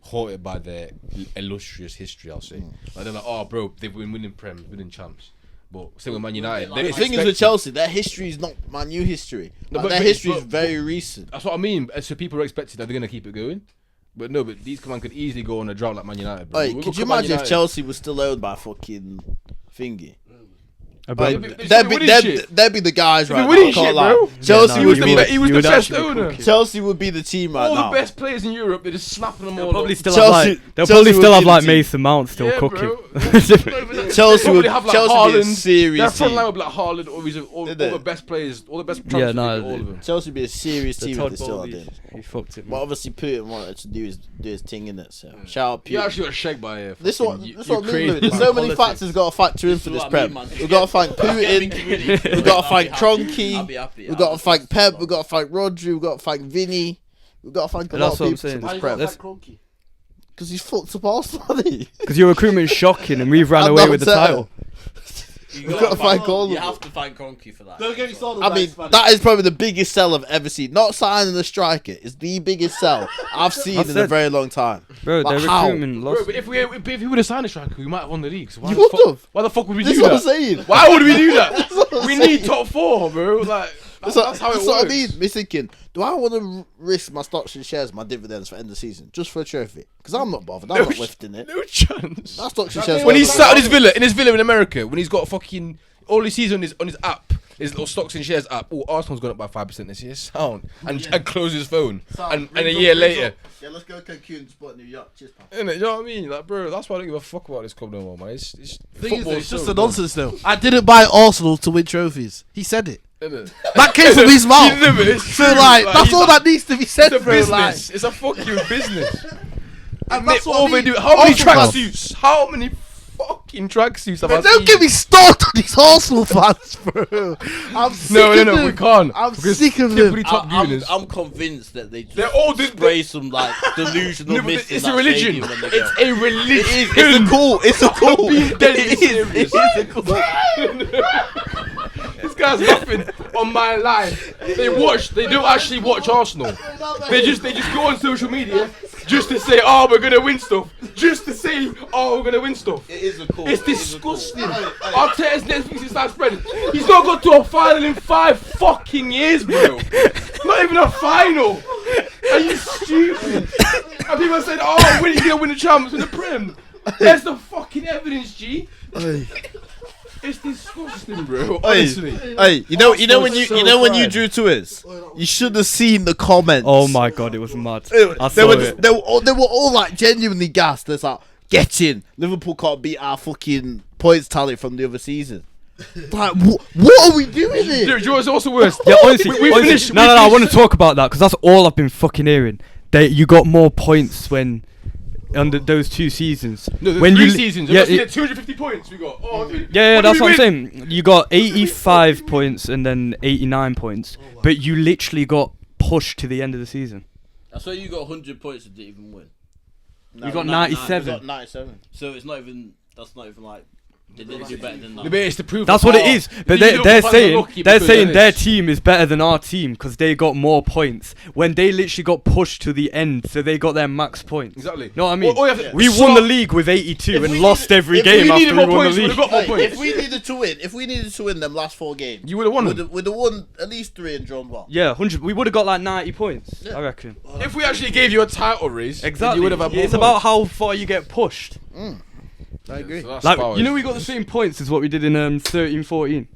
haunted by their illustrious history. I'll say. Like they're like, oh, bro, they've been winning Prem, winning champs. But same with Man United. The thing is with Chelsea, their history is not my new history. Like, their history is very recent. That's what I mean. So people are expecting that they're gonna keep it going. But no, but these command could easily go on a drought like Man United. Bro. Like, could you imagine if Chelsea was still owned by fucking thingy? About- They'd be the guys right now. winning I can't shit, lie. bro. Chelsea Yeah, would no, be he was you the would best actually owner. cook it. Chelsea would be the team right All now. the best players in Europe, they're just snapping them all. They'll probably up. still Chelsea- have like Chelsea would be the team. Mason Mount still Yeah, cooking. bro. Chelsea would have like Chelsea would be a Haaland. serious Their front team. line would be like Haaland, all the best players, all the best Yeah, transfers, no, all of them. Chelsea would be a serious The team if Todd they still had Bowley, him. he fucked it. But Man. obviously Putin wanted to do his thing in it. So shout out You Putin. actually got shagged by This what I mean. crazy. There's so many factors got to factor in for this prem. We've got to thank Putin. We've got to thank I'll be Tronky. happy. We've got to thank Pep. We've got to thank Rodri. We've got to thank Vinny. We've got to thank a And lot that's of what I'm people saying. for this prem. Let's- Because he's fucked up Arsenal, hasn't he? Because your recruitment's shocking, and we've ran I'm away not with the saying- title. You We've got to thank all of You them. have to thank Cronky for that. Don't get me started. I mean, that is probably the biggest sell I've ever seen. Not signing the striker is the biggest sell I've seen I've in a said- very long time. Bro, Like, their how? recruitment Bro, lost. but if he would have signed a striker, we might have won the league. So why You the would fuck- have. Why the fuck would we This is do what I'm that? saying. Why would we do that? what I'm We saying. need top 4, bro. Like that's how it That's works. what I mean. Me thinking, do I want to risk my stocks and shares, my dividends for end of the season just for a trophy? Because I'm not bothered. I'm not lifting it. No chance. My stocks and shares. When he's sat on his villa in America, when he's got fucking all he sees on his app, his little stocks and shares app. Oh, Arsenal's gone up by 5% this year. Sound and close his phone. And a year later, Yeah, let's go Cancun, spot New York. Cheers, pal. innit, you know what I mean? Like, bro, that's why I don't give a fuck about this club no more, man. It's It's just so a nonsense though. I didn't buy Arsenal to win trophies. He said it. innit? That came from his mouth. Yeah, but it's So true, like, that's he's all that needs to be said, It's a bro. business. It's a fucking business. And Mate, that's what all I they mean. do. How many Arsenal fans- tracksuits? How many fucking tracksuits have I Man, don't seen? get me started on these Arsenal fans, bro. I'm sick No, of we them. can't. I'm Because sick of typically them. top gooners. I'm convinced that they just They're all the- spray some like delusional No, but mist in it's that a religion. stadium when they go. It's a religion. It's a cool. It's a cool. being deadly It serious. is a cool. This guy's laughing on my life. They don't actually watch Arsenal. They just go on social media just to say, oh, we're gonna win stuff. Just to say, oh, we're gonna win stuff. It is a cool. It's disgusting. Arteta's Netflix is not spreading. He's not got to a final in 5 fucking years, bro. Not even a final. Are you stupid? And people said, oh, when are you gonna win the Champions in the Prem? There's the fucking evidence, G. It's disgusting, bro. Honestly. Hey, you know when you drew to us, you should have seen the comments. Oh my god, it was mad. I They saw were, it. they were all like genuinely gassed. It's like, get in. Liverpool can't beat our fucking points tally from the other season. Like, what are we doing here? Dude, you know what's also worse? Yeah, honestly, we honestly- finished- no, we I want to finished- talk about that because that's all I've been fucking hearing. You got more points when under those 2 seasons. No, when 3 you seasons. yeah, Yeah, 250 points we got. Oh, yeah, that's what I'm saying. You got 85 points and then 89 points, but you literally got pushed to the end of the season. That's why you got 100 points and didn't even win. You got 97. We got 97. So it's not even. That's not even like They didn't do better than that. Maybe it's to prove That's what it is. But they're saying their team is better than our team because they got more points when they literally got pushed to the end, so they got their max points. Exactly. Know what I mean? We So- won the league with 82 and lost every game we after needed we more won points, the we league. would've got more points. If we needed to win them last 4 games, You would have won them. we'd have won at least 3 and drawn 1. Yeah, 100. We would have got like 90 points, I reckon. If we actually gave you a title race, Exactly. you would have had more It's about how far you get pushed. I agree. So that's Like, powers. you know, we got the same points as what we did in 13-14.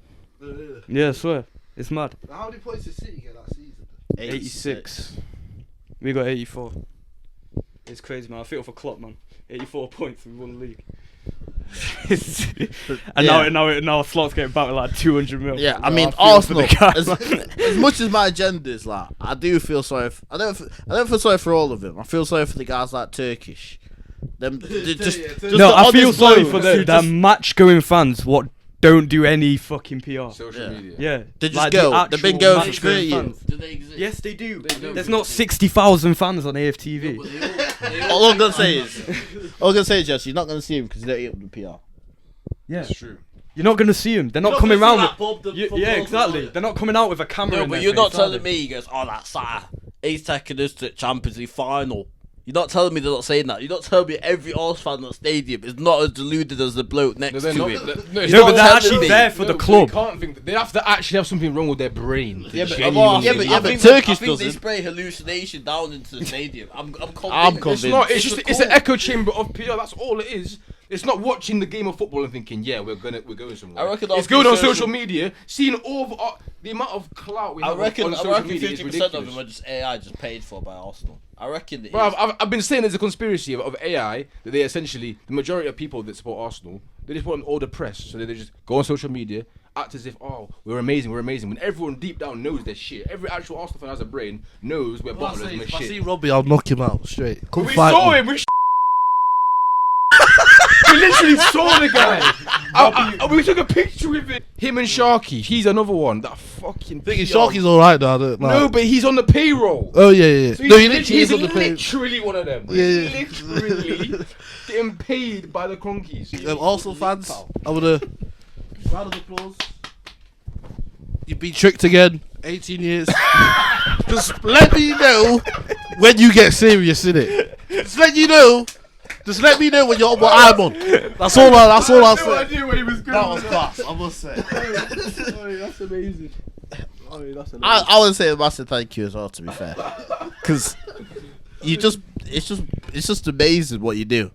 Yeah, I swear. It's mad. How many points did City get that season? 86. We got 84. It's crazy, man. I feel for Klopp, man. 84 points, we won the league. And now Slot's getting back with like 200 mil. Yeah, I No, mean feel for the Arsenal. guy, As, man. as much as my agenda is like, I do feel sorry. I don't feel sorry for all of them. I feel sorry for the guys like Turkish. Them, just No, the I feel honest sorry blokes for who the just- match-going fans what don't do any fucking PR. social Yeah. media. Yeah. They just like go. the They've been actual going for match-going 30 years. fans. Do they exist? Yes, they do. do. There's not 60,000 fans on AFTV. But they all- All I'm gonna say is, Jess, you're not gonna see him because they don't eat up the PR. Yeah. That's true. You're not going to see them. They're not You're coming gonna round see with... that Bob the Yeah, footballer, exactly. are you? They're not coming out with a camera No, in but their you're not face, are telling they? me. He goes, "Oh, that's he's taking us to Champions League final." You're not telling me they're not saying that. You're not telling me every Arsenal fan in that stadium is not as deluded as the bloke next they're to not. him. No, it's No, not but they're telling actually me. there for the but club. They can't think. They have to actually have something wrong with their brain. Yeah, but- genuinely- yeah, I but think Turkish they doesn't. spray hallucination down into the stadium. I'm convinced. It's not. It's just. It's an cool. echo chamber of PR. That's all it is. It's not watching the game of football and thinking, yeah, we're going somewhere. I reckon it's after going on social- social media, seeing all the amount of clout we I have reckon on social media 50% is of them are ridiculous. just AI, just paid for by Arsenal. I reckon it Bro, is. I've been saying there's a conspiracy of AI that they essentially, the majority of people that support Arsenal, they just want all the press, so they just go on social media, act as if, oh, we're amazing, when everyone deep down knows their shit. Every actual Arsenal fan has a brain, knows we're bottomless and we're If I see shit. Robbie, I'll knock him out straight. Come We fight saw me. him, we literally saw the guy. We took a picture with him and Sharky. He's another one. That fucking. Thinking PR. Sharky's alright now. I don't like. No, but he's on the payroll. Oh yeah. So No, he's on the page. literally one of them. Yeah. He's literally getting paid by the cronkies. Arsenal fans, I would round of applause. You've been tricked again. 18 years. Just let me know when you get serious, innit? Just let you know. Just let me know when you're on what I'm on. That's all I'll say. idea where he was going. That was class, I must say. That's amazing. I would say a massive thank you as well. To be fair, because it's just amazing what you do.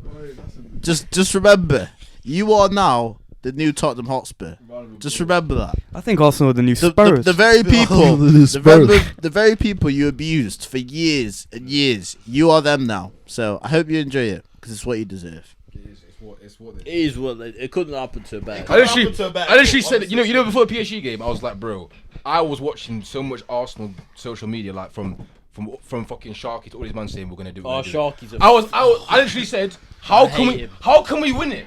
Just remember, you are now the new Tottenham Hotspur. Just remember that. I think Arsenal are the new The Spurs. very people, The Spurs. the very people you abused for years and years, you are them now. So I hope you enjoy it because it's what you deserve. It is what it couldn't happen to a better. I literally said, you know, before the PSG game, I was like, bro, I was watching so much Arsenal social media, like from fucking Sharky to all these man saying we're gonna do. Oh, Sharky's a I literally said, how hate can we win it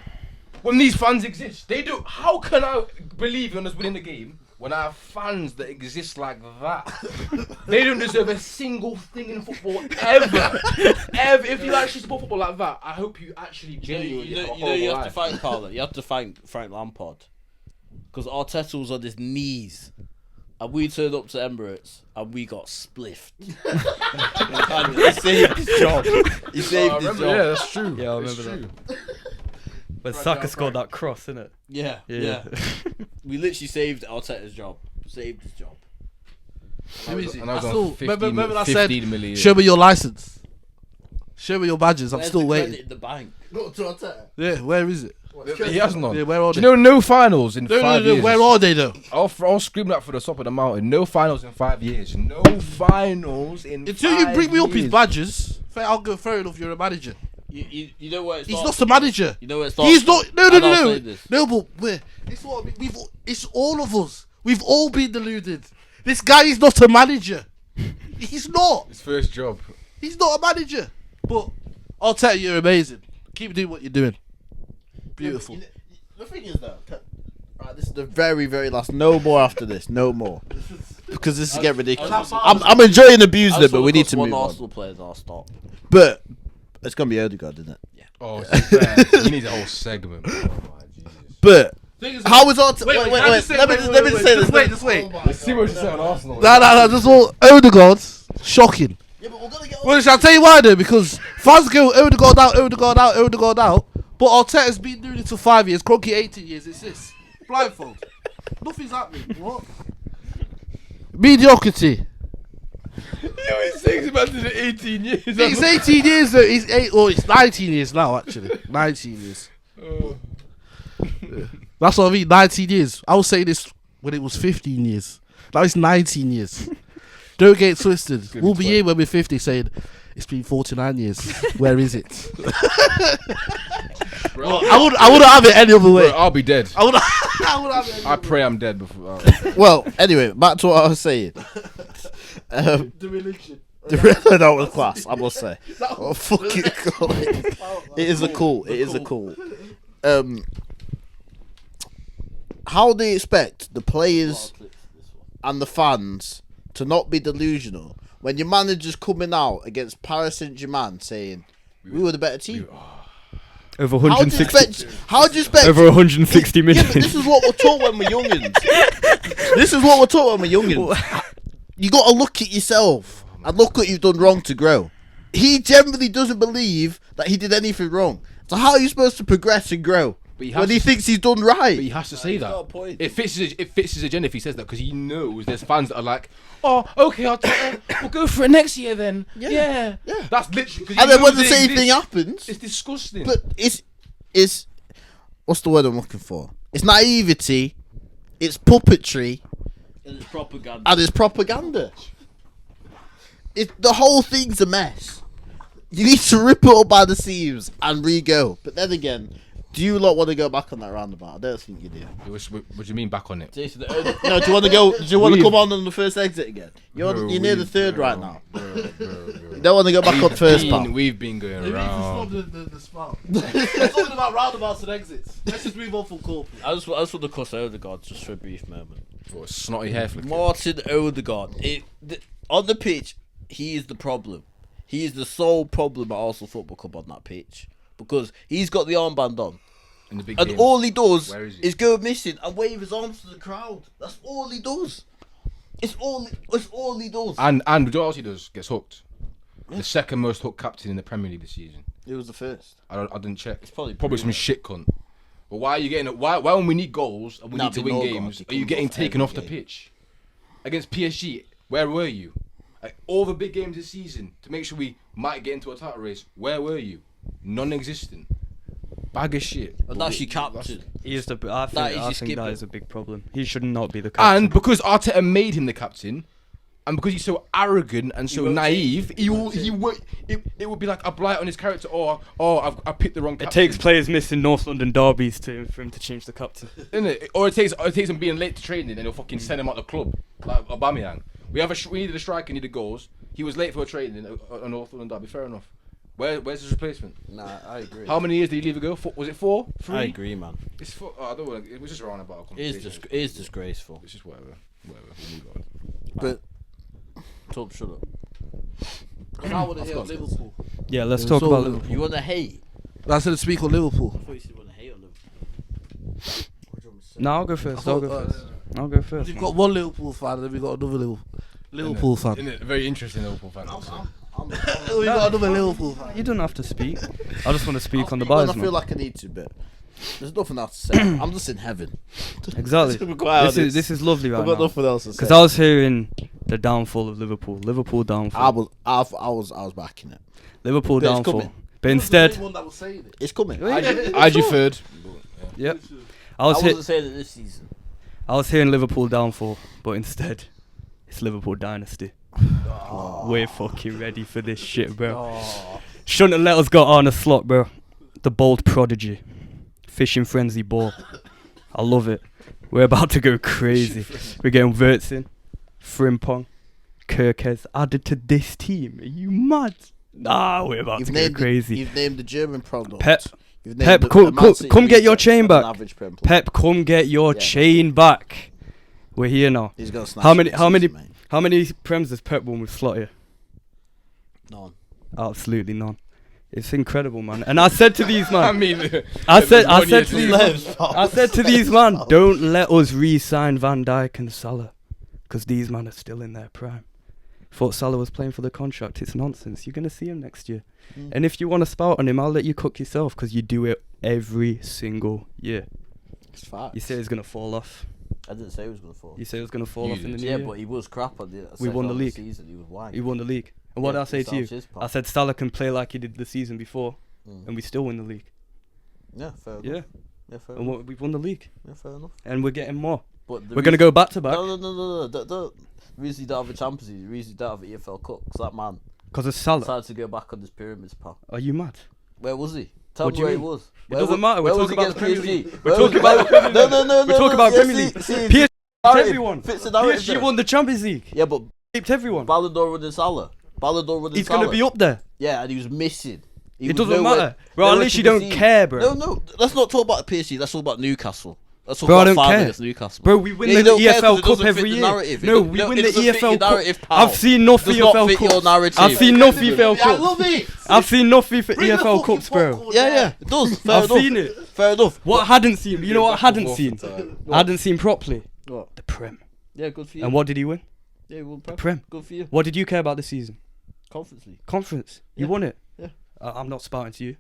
when these fans exist? They do. How can I believe in us winning the game when I have fans that exist like that? They don't deserve a single thing in football ever. If you actually support football like that, I hope you actually genuinely You have a know, you horrible have to life. thank Carla. You have to thank Frank Lampard because Arteta was on his knees, and we turned up to Emirates and we got spliffed. And he saved his job. He saved his job. Yeah, that's true. Yeah, I remember that. When Saka scored that cross, innit? Yeah. We literally saved Arteta's job. Saved his job. Who is it? And I was I on still- 15 remember I 15 said, million. show me your license. Show me your badges. I'm Where's still the waiting. credit in the bank. Yeah, where is it? He has none. Yeah, where are Do they? you know no finals in 5 years? Where are they though? I'll scream that for the top of the mountain. No finals in 5 years. No finals in Until 5 you bring me up his years. badges, I'll go. Fair enough, you're a manager. You know where it He's starts? not a manager. You know where it starts? He's not. No, And I'll say no. this. No, but it's what I mean. It's all of us. We've all been deluded. This guy is not a manager. He's not. His first job. He's not a manager. But I'll tell you, you're amazing. Keep doing what you're doing. Beautiful. The thing is though, right, this is the very, very last. No more after this. No more. Because this is getting ridiculous. I'm enjoying abusing it, but we need to move one on. Arsenal players are stop. But it's gonna be Odegaard, isn't it? Oh, so fair. He needs a whole segment. Oh my Jesus. But Thing is, how is Arteta? Wait, Wait. can I just say- Let me just say this. Just wait. Let's see what you say on Arsenal. No. Just all Odegaard. Shocking. Yeah, but we're gonna get. Well, shall I tell you why though? Because fans go Odegaard out. But Arteta's been doing it for 5 years. Kroenke 18 years. It's this blindfold. Nothing's happening. What? Mediocrity. He's saying about 18 years. It's 18 years though. It's 19 years now actually. 19 years. That's what I mean. 19 years. I was saying this when it was 15 years. Now it's 19 years. Don't get it twisted. We'll be here when we're 50 saying it's been 49 years. Where is it? Bro, I wouldn't have it any other way. I'll be dead. I would have it. I pray I'm dead before. Well, anyway, back to what I was saying. The religion. That was class, I must say. Oh, fucking cool. It is a cool. How do you expect the players and the fans to not be delusional when your manager's coming out against Paris Saint-Germain saying we were the better team? Over How do you 160. expect Over 160 million. Yeah, but this is what we're taught when we're youngins. You got to look at yourself and look what you've done wrong to grow. He generally doesn't believe that he did anything wrong. So how are you supposed to progress and grow when he thinks he's done right? But he has to say that. It fits his agenda if he says that, because he knows there's fans that are like, oh, okay, we'll go for it next year then. Yeah. That's literally. And then when the same thing happens, it's disgusting. but it's what's the word I'm looking for? It's naivety, it's puppetry, And it's propaganda. and it's propaganda. The whole thing's a mess. You need to rip it up by the seams and re-go. But then again, do you lot want to go back on that roundabout? I don't think you do. What do you mean back on it? No, do you want to go? Do you want to come on the first exit again? You're near the third right now. Bro. You don't want to go back on first, pal. We've been going around. The spout. We're talking about roundabouts and exits. Let's just move on from corporate. I just want to cuss Odegaard just for a brief moment. For a snotty hair flick. Martin Odegaard. On the pitch, he is the problem. He is the sole problem at Arsenal Football Club on that pitch. Because he's got the armband on. In the big And games. all he does Where is he? is go missing and wave his arms to the crowd. That's all he does. It's all he does. And you know what else he does? Gets hooked. The second most hooked captain in the Premier League this season. It was the first. I didn't check. It's probably some shit cunt. But why are you getting? Why when we need goals and we need to win games, are you getting taken off the pitch? Against PSG, where were you? Like, all the big games this season to make sure we might get into a title race. Where were you? Non-existent. Bag of shit. And that's your captain. He is the. I think that is a big problem. He should not be the captain. And because Arteta made him the captain, and because he's so arrogant and so naive, it would be like a blight on his character. I picked the wrong captain. It takes players missing North London derbies for him to change the captain. Isn't it? Or it takes him being late to training and he'll fucking send him out the club like Aubameyang. We needed a striker, needed goals. He was late for a training on North London derby. Fair enough. Where's his replacement? Nah, I agree. How many years did he leave ago? Was it 4? 3? I agree, man. It's 4. Oh, I don't want. It was just around about a It conversation. is disgraceful. It's just whatever. We'll move on. But Shut up. I want to hear Liverpool. Yeah, let's Yeah, talk so about Liverpool. Liverpool. You want to hate? I said to speak on Liverpool. I thought you said you want to hate on Liverpool. No, I'll go first. I'll go first. We've got one Liverpool fan and then we've got another Liverpool fan. Isn't it? Very interesting Liverpool fan. We've got another Liverpool fan. You don't have to speak. I just want to speak on the when bias. I feel like I need to, but there's nothing else to say. I'm just in heaven. Exactly. To be quite honest. This is lovely right I've got now. nothing else to say. Because I was hearing the downfall of Liverpool. Liverpool downfall. I was backing it. Liverpool But it's downfall. coming. But instead, One that was saying it. It's coming. IG third. yep. I wasn't saying it this season. I was hearing Liverpool downfall, but instead, it's Liverpool dynasty. We're fucking ready for this shit, bro. Shouldn't have let us go on a slot, bro. The bold prodigy. Fishing frenzy ball. I love it. We're about to go crazy. We're getting Wirtz in. Frimpong. Kirkes added to this team. Are you mad? Nah, we're about to go crazy. You've named the German product. Pep. You've named Pep, the come Man City get your reset chain as back. an average Prem player. Pep, come get your Yeah. chain back. We're here now. He's gonna snatch How it many? this How many? season, mate. How many Prems has Pep won with Slot here? None. Absolutely none. It's incredible, man. And I said to these man, I mean, I said to these Slaves, I said to these man, don't let us re-sign Van Dijk and Salah, because these men are still in their prime. Thought Salah was playing for the contract. It's nonsense. You're gonna see him next year. And if you want to spout on him, I'll let you cook yourself, because you do it every single year. It's facts. You say he's gonna fall off. I didn't say he was going to fall. You say he was gonna fall You off in the did. new Yeah, year. but he was crap at the We won the league. season. He was white. He won the league. And what did I say to you? I said Salah can play like he did the season before, and we still win the league. Yeah, fair enough. Yeah, Yeah, fair and enough. we've won the league, Yeah, fair enough. and we're getting more. But We're gonna go back to back No. The reason you don't have a Champions League, the reason you don't have an EFL Cup, because that man because of Salah. decided to go back on his pyramids, pal. Are you mad? Where was he? Tell What me do you where he mean? was. It doesn't matter. We're talking about the Premier League. We're talking about No. We're talking about Premier League. PSG everyone. Fits the narrative. PSG there. won the Champions League. Yeah, but Raped everyone. Ballon d'Or running Salah. Ballon d'Or running He's Salah. gonna be up there. Yeah, and he was missing. He It was doesn't nowhere- matter, bro. At nowhere least to you be don't seen. care, bro. No. Let's not talk about PSG. Let's talk about Newcastle. Let's talk Bro, I about don't five care. against Newcastle. Bro, we win Yeah, you the don't care 'cause EFL it Cup doesn't every fit the year. narrative. No, It we don't- win it the doesn't fit EFL your Cup. narrative, pal. I've seen enough Does not EFL fit your Cups. narrative. I've seen enough EFL I love Cups. it. I've seen enough EFL Cups, bro. Yeah, it does. Fair I've enough. seen it. Fair enough. What I hadn't seen, you know what I hadn't Off seen? the time. I hadn't seen properly. What? The Prem. Yeah, good for you. And what did he win? Yeah, you won The Prem. Good for you. What did you care about this season? Conference League. Conference. You Yeah. won it. Yeah. I'm not spouting to you.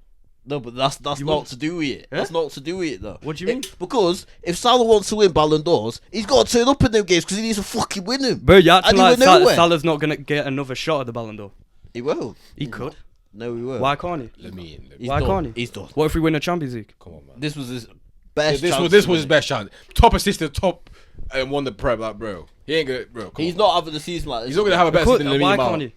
No, but that's You not won. to do with it. Eh? That's not to do with it, though. What do you mean? Because if Salah wants to win Ballon d'Ors, he's got to turn up in them games because he needs to fucking win them. Bro, you're acting And he like went nowhere. Salah's not gonna get another shot at the Ballon d'Or. He will. He could. No, he will. Why can't he? Let me in. He's Why done. can't he? He's done. What if we win a Champions League? Come on, man. This was his best This chance was to his win. best chance. Top assistant, top, and won the Prem. Like, bro, he ain't gonna, bro. Come He's on. not having a season like this. He's not gonna have a better Could- season than why Lamine can't Yamal. he?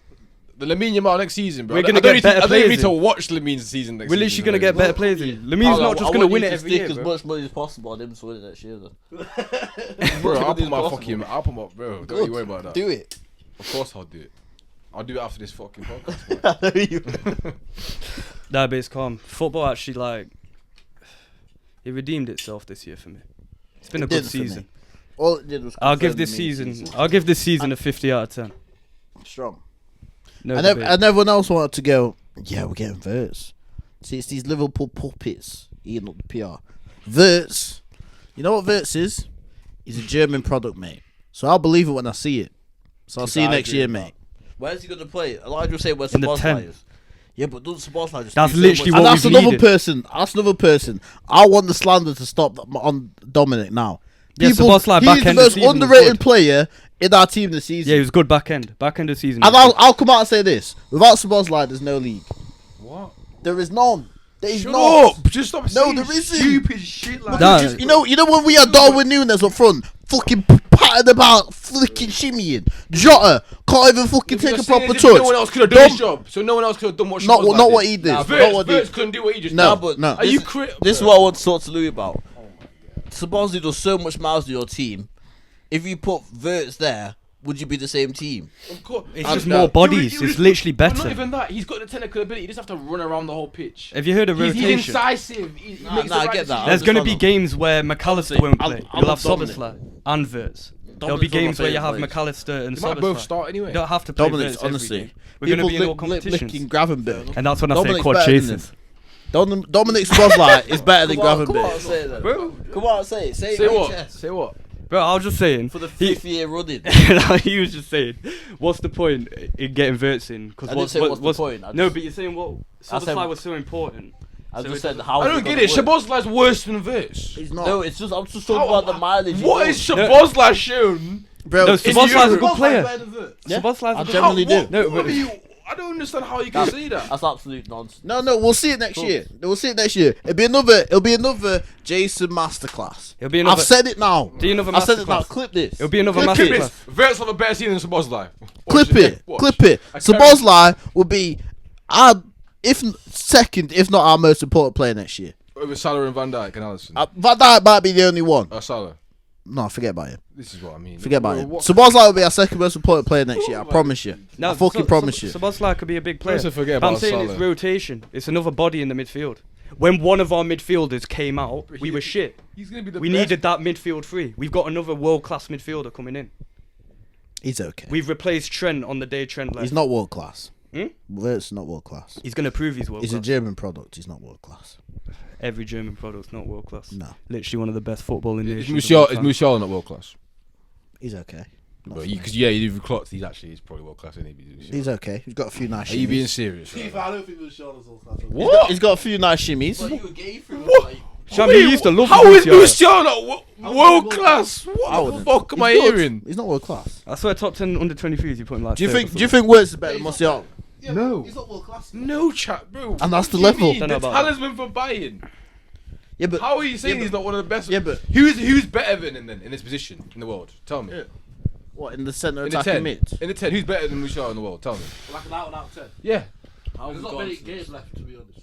The Lamine Yamal next season, bro. We're gonna I don't get need better to, I don't even need players to in. watch Lamine season next We're season. literally gonna get better players in. Lamine's not just gonna win it every year, as bro. much money as possible on him to win it next year, though. Bro, I'll put As my possible. fucking, I'll put my, bro. Don't you worry about that. Do it. Of course I'll do it. I'll do it after this fucking podcast. I know you. Nah, but it's calm. Football actually, like, it redeemed itself this year for me. It's been a good didn't for me. season. All it did was I'll give confirm this the main season. I'll give this season a 50 out of 10. strong. No And, debate. and everyone else wanted to go, yeah, we're getting Verts. See, it's these Liverpool puppets eating up the PR. Verts, you know what Verts is? He's a German product, mate. So I'll believe it when I see it. So I'll see you I next agree year, with mate. Where's he going to play? Elijah was saying where's In the Sabozlai 10. is. Yeah, but doesn't Sabozlai just That's do so literally much? what And that's we've another needed. person. That's another person. I want the slander to stop on Dominic now. Yeah, Szoboszlai He's back the end of most season was underrated good. player in our team this season. Yeah, he was good back end. Back end of the season. And I'll come out and say this: without Szoboszlai, there's no league. What? There is none. There is Shut not. up! Just stop No, saying there isn't. stupid shit like Nah. that. You know when we had Darwin Núñez up front, fucking patting about, flicking shimmying. Jota can't even fucking take a proper touch. No one else could have done his job. So no one else could have done what Not Szoboszlai not did. what he did. Nah, Not what he Verts did. couldn't do what he just No, did. no. Are you critical? This is what I want to talk to Louis about. Szoboszlai does so much miles to your team. If you put Verts there, would you be the same team? Of course. It's just more bodies. It's literally But not better. even that. He's got the technical ability. He doesn't have to run around the whole pitch. Have you heard of He's rotation? incisive. He Nah, makes nah, the I right get that. decisions. There's going to be understand games where McAllister won't I play. love You'll have Dominic. Szoboszlai and Verts. There'll be Dominic's one of my games where you have favourite McAllister and They might both Szoboszlai. start anyway. You don't have to play Dominic's Verts every honestly. game. We're going to be in all People licking competitions. Gravenberch. And that's when I say Dominic's quad better than chasers. Dominic Szoboszlai is better than Come on, Gravenberch. say that. Bro, Come on, say it. Say it. say in your what? chest. Say what? Bro, I was just saying. For the he- fifth year running. he was just saying, what's the point in getting Verts in? Because I didn't say what's the point, I No, just- but you're saying what I said- Szoboszlai was so important. I So just it said doesn't- how. I don't get it. Szoboszlai's worse than Verts. He's not. No, it's just I'm just talking about the mileage. What is Szoboszlai shown? bro? No, it's- Szoboszlai's a good Szoboszlai's player. better than Verts. Yeah, Szoboszlai's I a good generally player. do. No, What but are you? I don't understand how you can say that. That's absolute nonsense. No, we'll see it next year. We'll see it next year. It'll be another Jason masterclass. It'll be another. I've said it now. Do another I've said it now. masterclass. Clip this. It'll be another Clip Clip masterclass. this. Verts have a better season than Szoboszlai. Clip it. Watch. Clip it. I Szoboszlai will be our second, if not our most important player next year. Over Salah and Van Dijk and Alisson. Van Dijk might be the only one. Salah. No, forget about him. This is what I mean. Forget about Bro, him. what- Szoboszlai will be our second most important player next year. I promise you. No, I fucking promise you. Szoboszlai could be a big player. Let's forget But I'm about saying Salah. it's rotation. It's another body in the midfield. When one of our midfielders came out, we were shit. He's gonna be the We best. needed that midfield three. We've got another world-class midfielder coming in. He's okay. We've replaced Trent on the day Trent left. He's not world class. Wirtz is not world class. He's gonna prove he's world He's a class. German product. He's not world class. Every German product's not world class. No, Literally one of the best footballing Is nations. of all time. Musiala not world class? he's okay. Not But for me. because you do clocks, he's probably world class. Isn't he? He's okay. He's got a few nice Are you being shimmies. serious? Keith, I don't think Luciano's all class. What? He's got a few nice shimmies. But you were gay for him. What? Like, Sham, you used to love How is Musiala. Musiala not world class? What the fuck am I He's good. hearing? He's not world class. I swear top 10 under 23s you put him like Do you third or think? Do you something. think Wirtz is better than Musiala? Yeah, No. he's not world class. No chat, bro. And that's the What do you level. mean? Don't know The about that. talisman for Bayern. Yeah, but How are you saying yeah, he's not one of the best? yeah, but- who's better than him then in this position in the world? Tell me. Yeah. What in the centre In the attacking 10, mid? in the 10, who's better than Musiala in the world? Tell me. Like an out and out 10. Yeah. how There's have not we many gone games left, to be honest.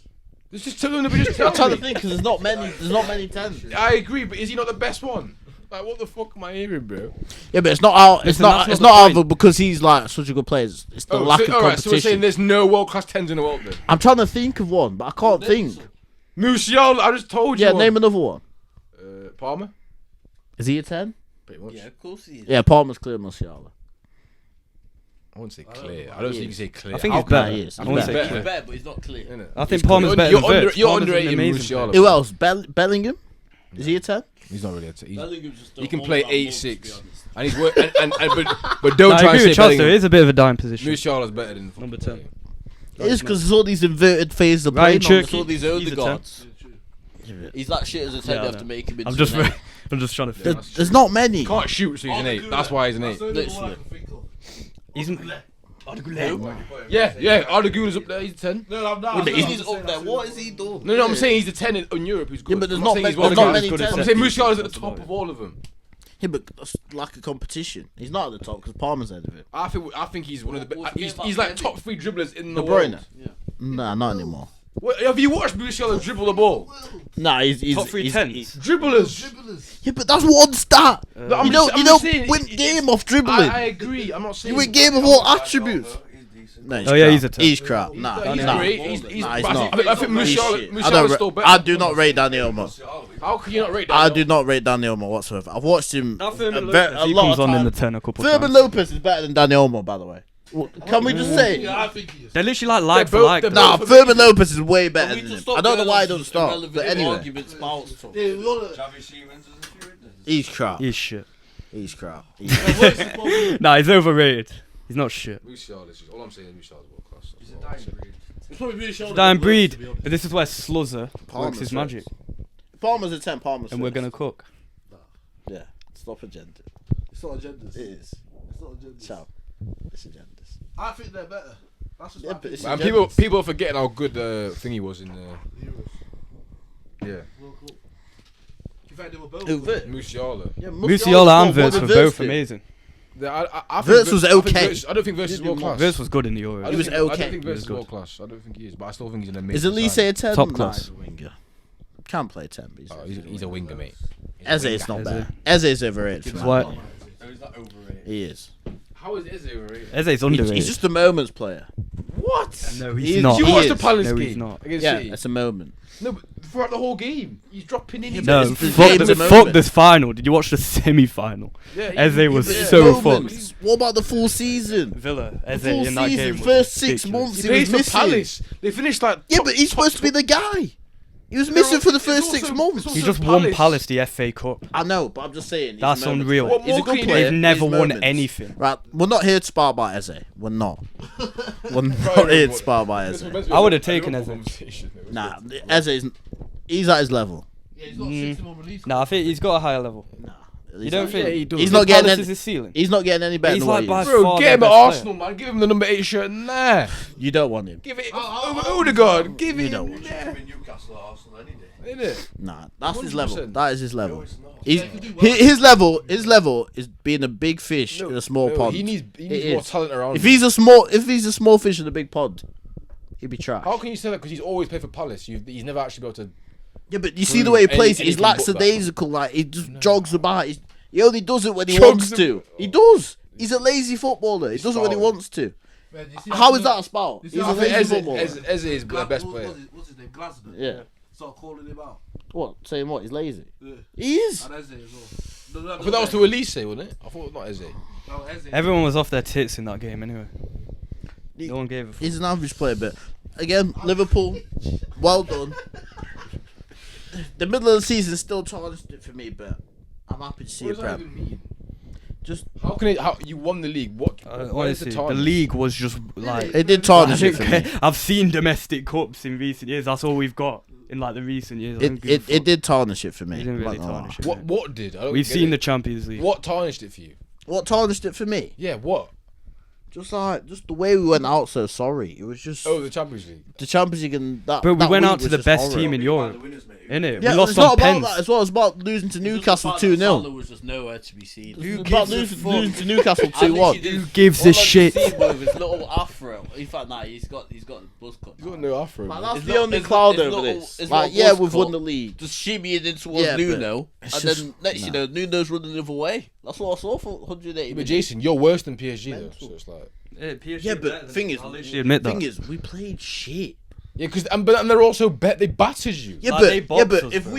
Let's just tell them. Just tell I'm trying to me. think because there's not many. There's not many tens. I agree, but is he not the best one? Like, what the fuck am I hearing, bro? Yeah, but it's not out. It's Listen, not. that's It's not not the either point. because he's like such a good player. It's the lack of alright, so we're saying competition. there's no world class 10s in the world then. I'm trying to think of one, but I can't think. Musiala, I just told you. Yeah, one. name another one. Palmer. Is he a 10? Pretty much. Yeah, of course he is. Yeah, Palmer's clear Musiala. I wouldn't say clear. I don't think you can say clear. I think How he's can better. he is. I He's wouldn't better. say He's clear. better, but he's not clear. Innit? I think Palmer's better You're than Wirtz. you're Palmer's an underrating amazing Musiala. player. Who else? Bellingham? Is he a 10? He's not really a t- he's, Bellingham's just He a can whole play lot more, to be 8-6. honest. and he's work but don't I try and agree say with Chelsea. It Bellingham. is a bit of a dying position. Musiala's better than Number fucking 10. It is because there's all these inverted phases of Ryan playing on. Cherky. All these He's a Odegaards. He's that shit as a 10, Yeah, you I have know. to make him into I'm just, an eight. I'm just trying to think. There's not many. He can't shoot, so he's an 8. That's why he's an 8. Literally. He's Yeah, Arda Güler's up there. He's a 10. No, I'm not. He's up there. What has he done? No, I'm saying he's a 10 in Europe who's good. Yeah, but there's I'm not saying many- he's one of there's the not guys. many I'm tens. saying Musiala's at the top of all of them. Yeah, but that's lack of competition. He's not at the top because Palmer's ahead of it. I think he's one of the What's best. the He's game like about top 3 dribblers in the De world. Bruyne? Nah, not anymore. What, have you watched Musiala dribble the ball? Nah, he's top 3 he's- tens. he's- Dribblers. Yeah, but that's one stat. No, I'm you just- don't, I'm you just don't saying, win it- game off dribbling. I agree. I'm not saying. You win game of all attributes. No, Oh, yeah, he's a 10. He's crap. Nah, He's nah. great. Nah, He's he's but not. I think He's Musiala, shit. Musiala's still better. I do not rate Danny Olmo. How can you not rate that? I do not rate Danny Olmo whatsoever. I've watched him Now a, Fermin ver- Lopez, a he lot comes of on in the times. 10 a couple Fermin times. Lopez is better than Danny Olmo, by the way. Can we just say? Yeah, I think he is. They're literally like for both- like. they're Nah, both Fermin Lopez is way better We than just him. stop I don't know getting why he on doesn't start. irrelevant But anyway, arguments about stuff. Yeah, we wanna- Javi Siemens is a few in there. he's crap. He's shit. He's crap. Nah, he's overrated. He's not shit. Musiala's all I'm saying. Musiala's world class. He's a dying breed. It's probably really showing Dying the breed. worst, to be honest. But this is where Sluzzer Palmer's works his first. magic. Palmer's a 10. Palmer's And we're first. gonna cook. Yeah, stop agenda. It's not agendas. It is. It's not agendas. Ciao. It's agendas. I think they're better. That's just Yeah, my but it's opinion. Man, people are forgetting how good thing he was in Euros. yeah. World Cup. You think they were both Who, good? Vert? Musiala. Yeah, Musiala and Wirtz What were did both do? amazing. I think Verts was okay. I don't think Verts is Didn't do world class. Wirtz was good in the I Euros. don't He was think- I okay. don't think He Verts was is good. world class. I don't think he is, but I still think he's an amazing. Is Elise a 10? Top Nah, class. he's a winger. Can't play 10, but He's a winger, mate. Eze is not Eze. bad. Eze is overrated. for He's me. what? No, he's not overrated. He is. How is Eze overrated? Eze's He's, underrated. he's just a moments player. What? No, He he's is- not. You He watched is. the Palace No, game he's not. against Yeah, City? it's a moment. No, but throughout the whole game, he's dropping in. Yeah, No, It's the fuck, game the, of the fuck moment. this final. Did you watch the semi-final? Yeah, Eze was But it's so moments. fucked. What about the full season? Villa, The Eze full in that season, game. was first 6 ridiculous. months, He he plays was for missing. Palace. They finished like. Yeah, top- but he's supposed to be the guy. He was They're missing all- for the it's first also- 6 it's months. also He just Palace. won Palace the FA Cup. I know, but I'm just saying. he's That's a moments unreal. player. What He's a more good can player. you- They've never he's won moments. anything. Right, we're not here to spar about Eze. We're not. We're not here to spar about Eze. I would have taken Eze. Nah, Eze is. He's at his level. Yeah, he's got 61 release. Nah, I think he's got a higher level. You don't think? he does. He's not getting Palace any, is his ceiling. He's not getting any better He's than like what by he is. Bro, far get their him at best Arsenal, player. man. Give him the number 8 shirt. Nah. You don't want him. Give it over Odegaard. Give You him. don't want Nah. Him in Newcastle or Arsenal any day. Innit? Nah, that's his 100%. level. That is his level. No, it's not. He's, Yeah, he can do well. his level is being a big fish in a small No, pond. He needs It more is. talent around. If him. he's a small fish in a big pond, he'd be trash. How can you say that? Because he's always played for Palace. He's never actually been able to. Yeah, but you see the way he plays. He's anything like but that. lackadaisical. Like he just jogs about. He only does it when he Jogs wants to. He does. He's a lazy footballer. He does it when he spouting. wants to. Man, you see How is that a spout? You He's see a how lazy Eze footballer. Eze is the best player. What's his name? Glasner. Yeah. Start calling him out. What? Saying what? He's lazy. Yeah. He is. And Eze as well. No, But that was to Elise, wasn't it? I thought it was not Eze. no, Eze. Everyone was off their tits in that game anyway. No one gave a fuck. He's an average player, but again, Liverpool, well done. The middle of the season still tarnished it for me, but I'm happy to see a Prem. Just How can it? How you won the league? What? what is Honestly, the tarnish? league was just like. it did tarnish it for me. I've seen domestic cups in recent years. That's all we've got in like the recent years. It did tarnish it for me. It didn't really Like, tarnish it. What did? I don't We've get seen it. the Champions League. What tarnished it for you? What tarnished it for me? Yeah, what? Just the way we went out so sorry. It was just Oh, the Champions League. the Champions League and that. But we that went week out to was the just best horrible. team in Europe, innit? Yeah, we lost it's not on about pens. that as well. It's about losing to Newcastle 2-0. Salah was just nowhere to be seen. It's about losing to Newcastle 2-1. Who gives a shit? With his little afro. In fact, nah, he's got a buzz cut. You got no afro. Man, man. that's His the little- only his cloud little- over his this. little Like, buzz yeah, we've cut. won the league. Just shimmying in towards Yeah, but Nuno, it's and just- then next you know Nuno's running the other way. That's what I saw for 180 But minutes. Jason, you're worse than PSG though. Mental. So it's like. Yeah, but thing is, admit that. thing is, we played shit. Yeah, because and they're also they battered you. Yeah, Like, but they boxed us, if bro.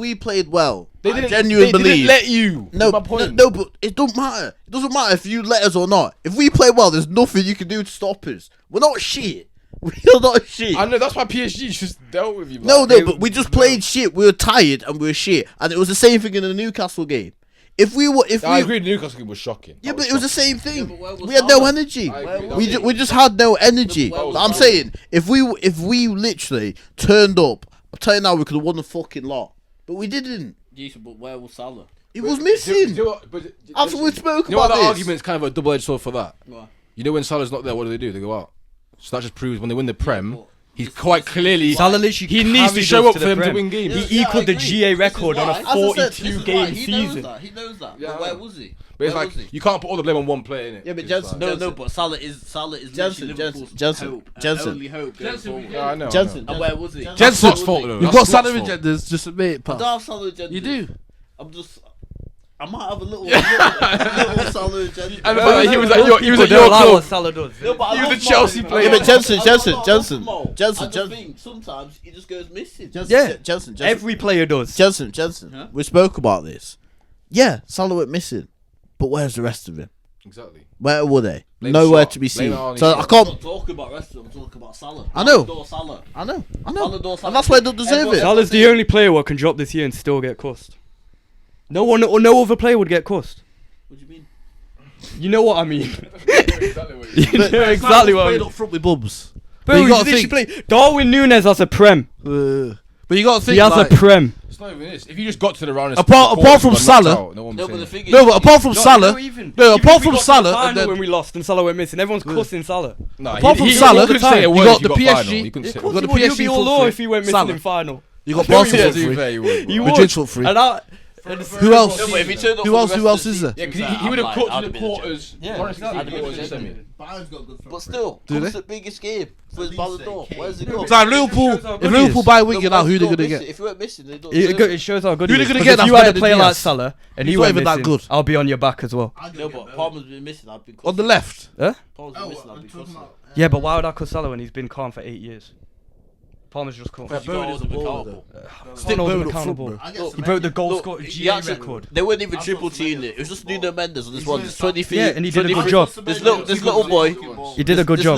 we played well, They I didn't. genuinely They believe. didn't let you. No, That's my point. no, but it don't matter. It doesn't matter if you let us or not. If we play well, there's nothing you can do to stop us. We're not shit. We're not shit. I know that's why PSG just dealt with you. No, man. but we just played shit. We were tired and we were shit, and it was the same thing in the Newcastle game. If we I agree. The Newcastle game was shocking. yeah, That but it was the shocking. same thing. but where was We had no Salah? energy. I agree, We that's we just had no energy. Where was I'm Salah? saying if we literally turned up, I'm telling you now we could have won the fucking lot, but we didn't. Jason, but where was Salah? He was Do missing. you know what- but- After we listen, spoke you know what, about that this. argument's kind of a double-edged sword for that. Why? You know when Salah's not there, what do? They go out. So that just proves when they win the Prem, he's quite clearly. Salah literally He needs to carried show us up to for the them to Prem. win games. He equalled the GA record on a As I said, this is 42 why. game He season. knows that. Yeah, But I where know. was he? But it's Where like was he? you can't put all the blame on one player, innit? Yeah, but It's Jensen- like- No, but Salah is Jensen, literally Liverpool's Jensen, hope, and Jensen. only hope going forward. Yeah, I know. Jensen, And where was he? Jensen- That's Slot's fault though. You've That's got Slot's salary fault. agendas, just admit it, I pal. don't have Salah agenda. You do. I might have a little Salah agenda. And the fact that he was at your People don't like what club. Salah does. No, but I He was love a Chelsea Mo. player. Yeah, but Jensen, I Jensen, love Jensen, Mo. Jensen, I just Jensen. think sometimes he just goes missing. Jensen, Every player does. Jensen. Huh? We spoke about this. Yeah, Salah went missing, but where's the rest of him? Exactly. Where were they? Blame Nowhere Slot. to be Blame seen. it on So his I I'm can't. not talking about rest of them, I'm talking about Salah. I know. Ballon d'Or Salah. I know. Ballon d'Or Salah. And that's why I don't deserve Everyone- it. Salah's the only player what can drop this year and still get cussed. No one or no other player would get cussed. What do you mean? You know what I mean? Exactly what you You know exactly what I Played mean. up front with bums. Bro, you you gotta literally think- play Darwin Núñez has a prem. But you got to think He has like, a prem. It's not even this. If you just got to the round, and Apart the quarters from got knocked Salah- out, no one No, was but the saying thing is, no, but apart from Salah, Not even. no, Even apart if we from got to Salah, the and final then- when we lost and Salah went missing, everyone's cussing Salah. that. Nah, Apart from he Salah, couldn't say a you word got if the got PSG. final. He couldn't Of say Of a course word. got he the would. He'd be PSG all front over three. if he went missing Salah. in final. You got No, Barca yeah, front to be three. fair, he would. You Madrid would. front three. And I. Who else? No, but if he turned up Who for else? the Who rest else of is the there? Yeah, because season, he would have I'd cooked like- in I'd the have been a quarters. Yeah, Honestly, exactly. in the quarters and semi. But still, Do comes they? the biggest game for his least Ballon they d'Or. came. Where's it No, go? but- So Liverpool, Shows how if good he Liverpool is. buy wing, you know who Where's they're he gonna missing? get. If he went missing, they don't It, deserve it shows how good Who he they is. gonna 'Cause get if that's you had better a than player like Diaz? Salah and he He's not went even that missing, good. I'll be on your back as well. No, but Palmer's been missing. I've been On the left. Huh? Palmer's been missing. I've been cussing. Yeah, but why would I cuss Salah when he's been calm for 8 years? Palmer's just calm. You gotta hold him accountable. Stick hold him Bowen up front, accountable. bro. He broke the goal Look, score he GA actually- record. They weren't even triple teaming it. It was just Nuno Mendes on this one. It's 20 feet. Yeah, and he did a good 20 job. This little boy. He did a good job.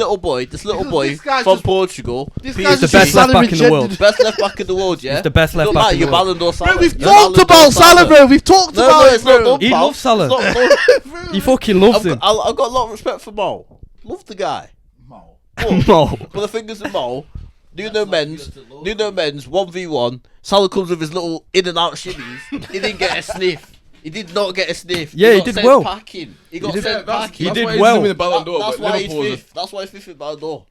This little boy This guy's from just- Portugal. This He's guy's the just best left salary back in the world. agendas. Best left back in the world, yeah? He's the best left Don't back matter, in you're the world. Ballon d'Or Salah. Bro, we've You're talked Ballon d'Or about Salah, bro. We've talked No, about it's it, not bro. done, He pal. loves Salah. It's not done. He fucking loves him. I've got a lot of respect for Mo. Love the guy. Mo. No. But the thing is with Mo, Nuno Mendes 1v1. Salah comes with his little in and out shimmies. He didn't get a sniff. He did not get a sniff. Yeah, he got did sent well. Packing. He got did- sent packing. He did why he's well. winning the Ballon d'Or, That's but why he's Liverpool is a- fifth. That's why he's fifth in Ballon d'Or.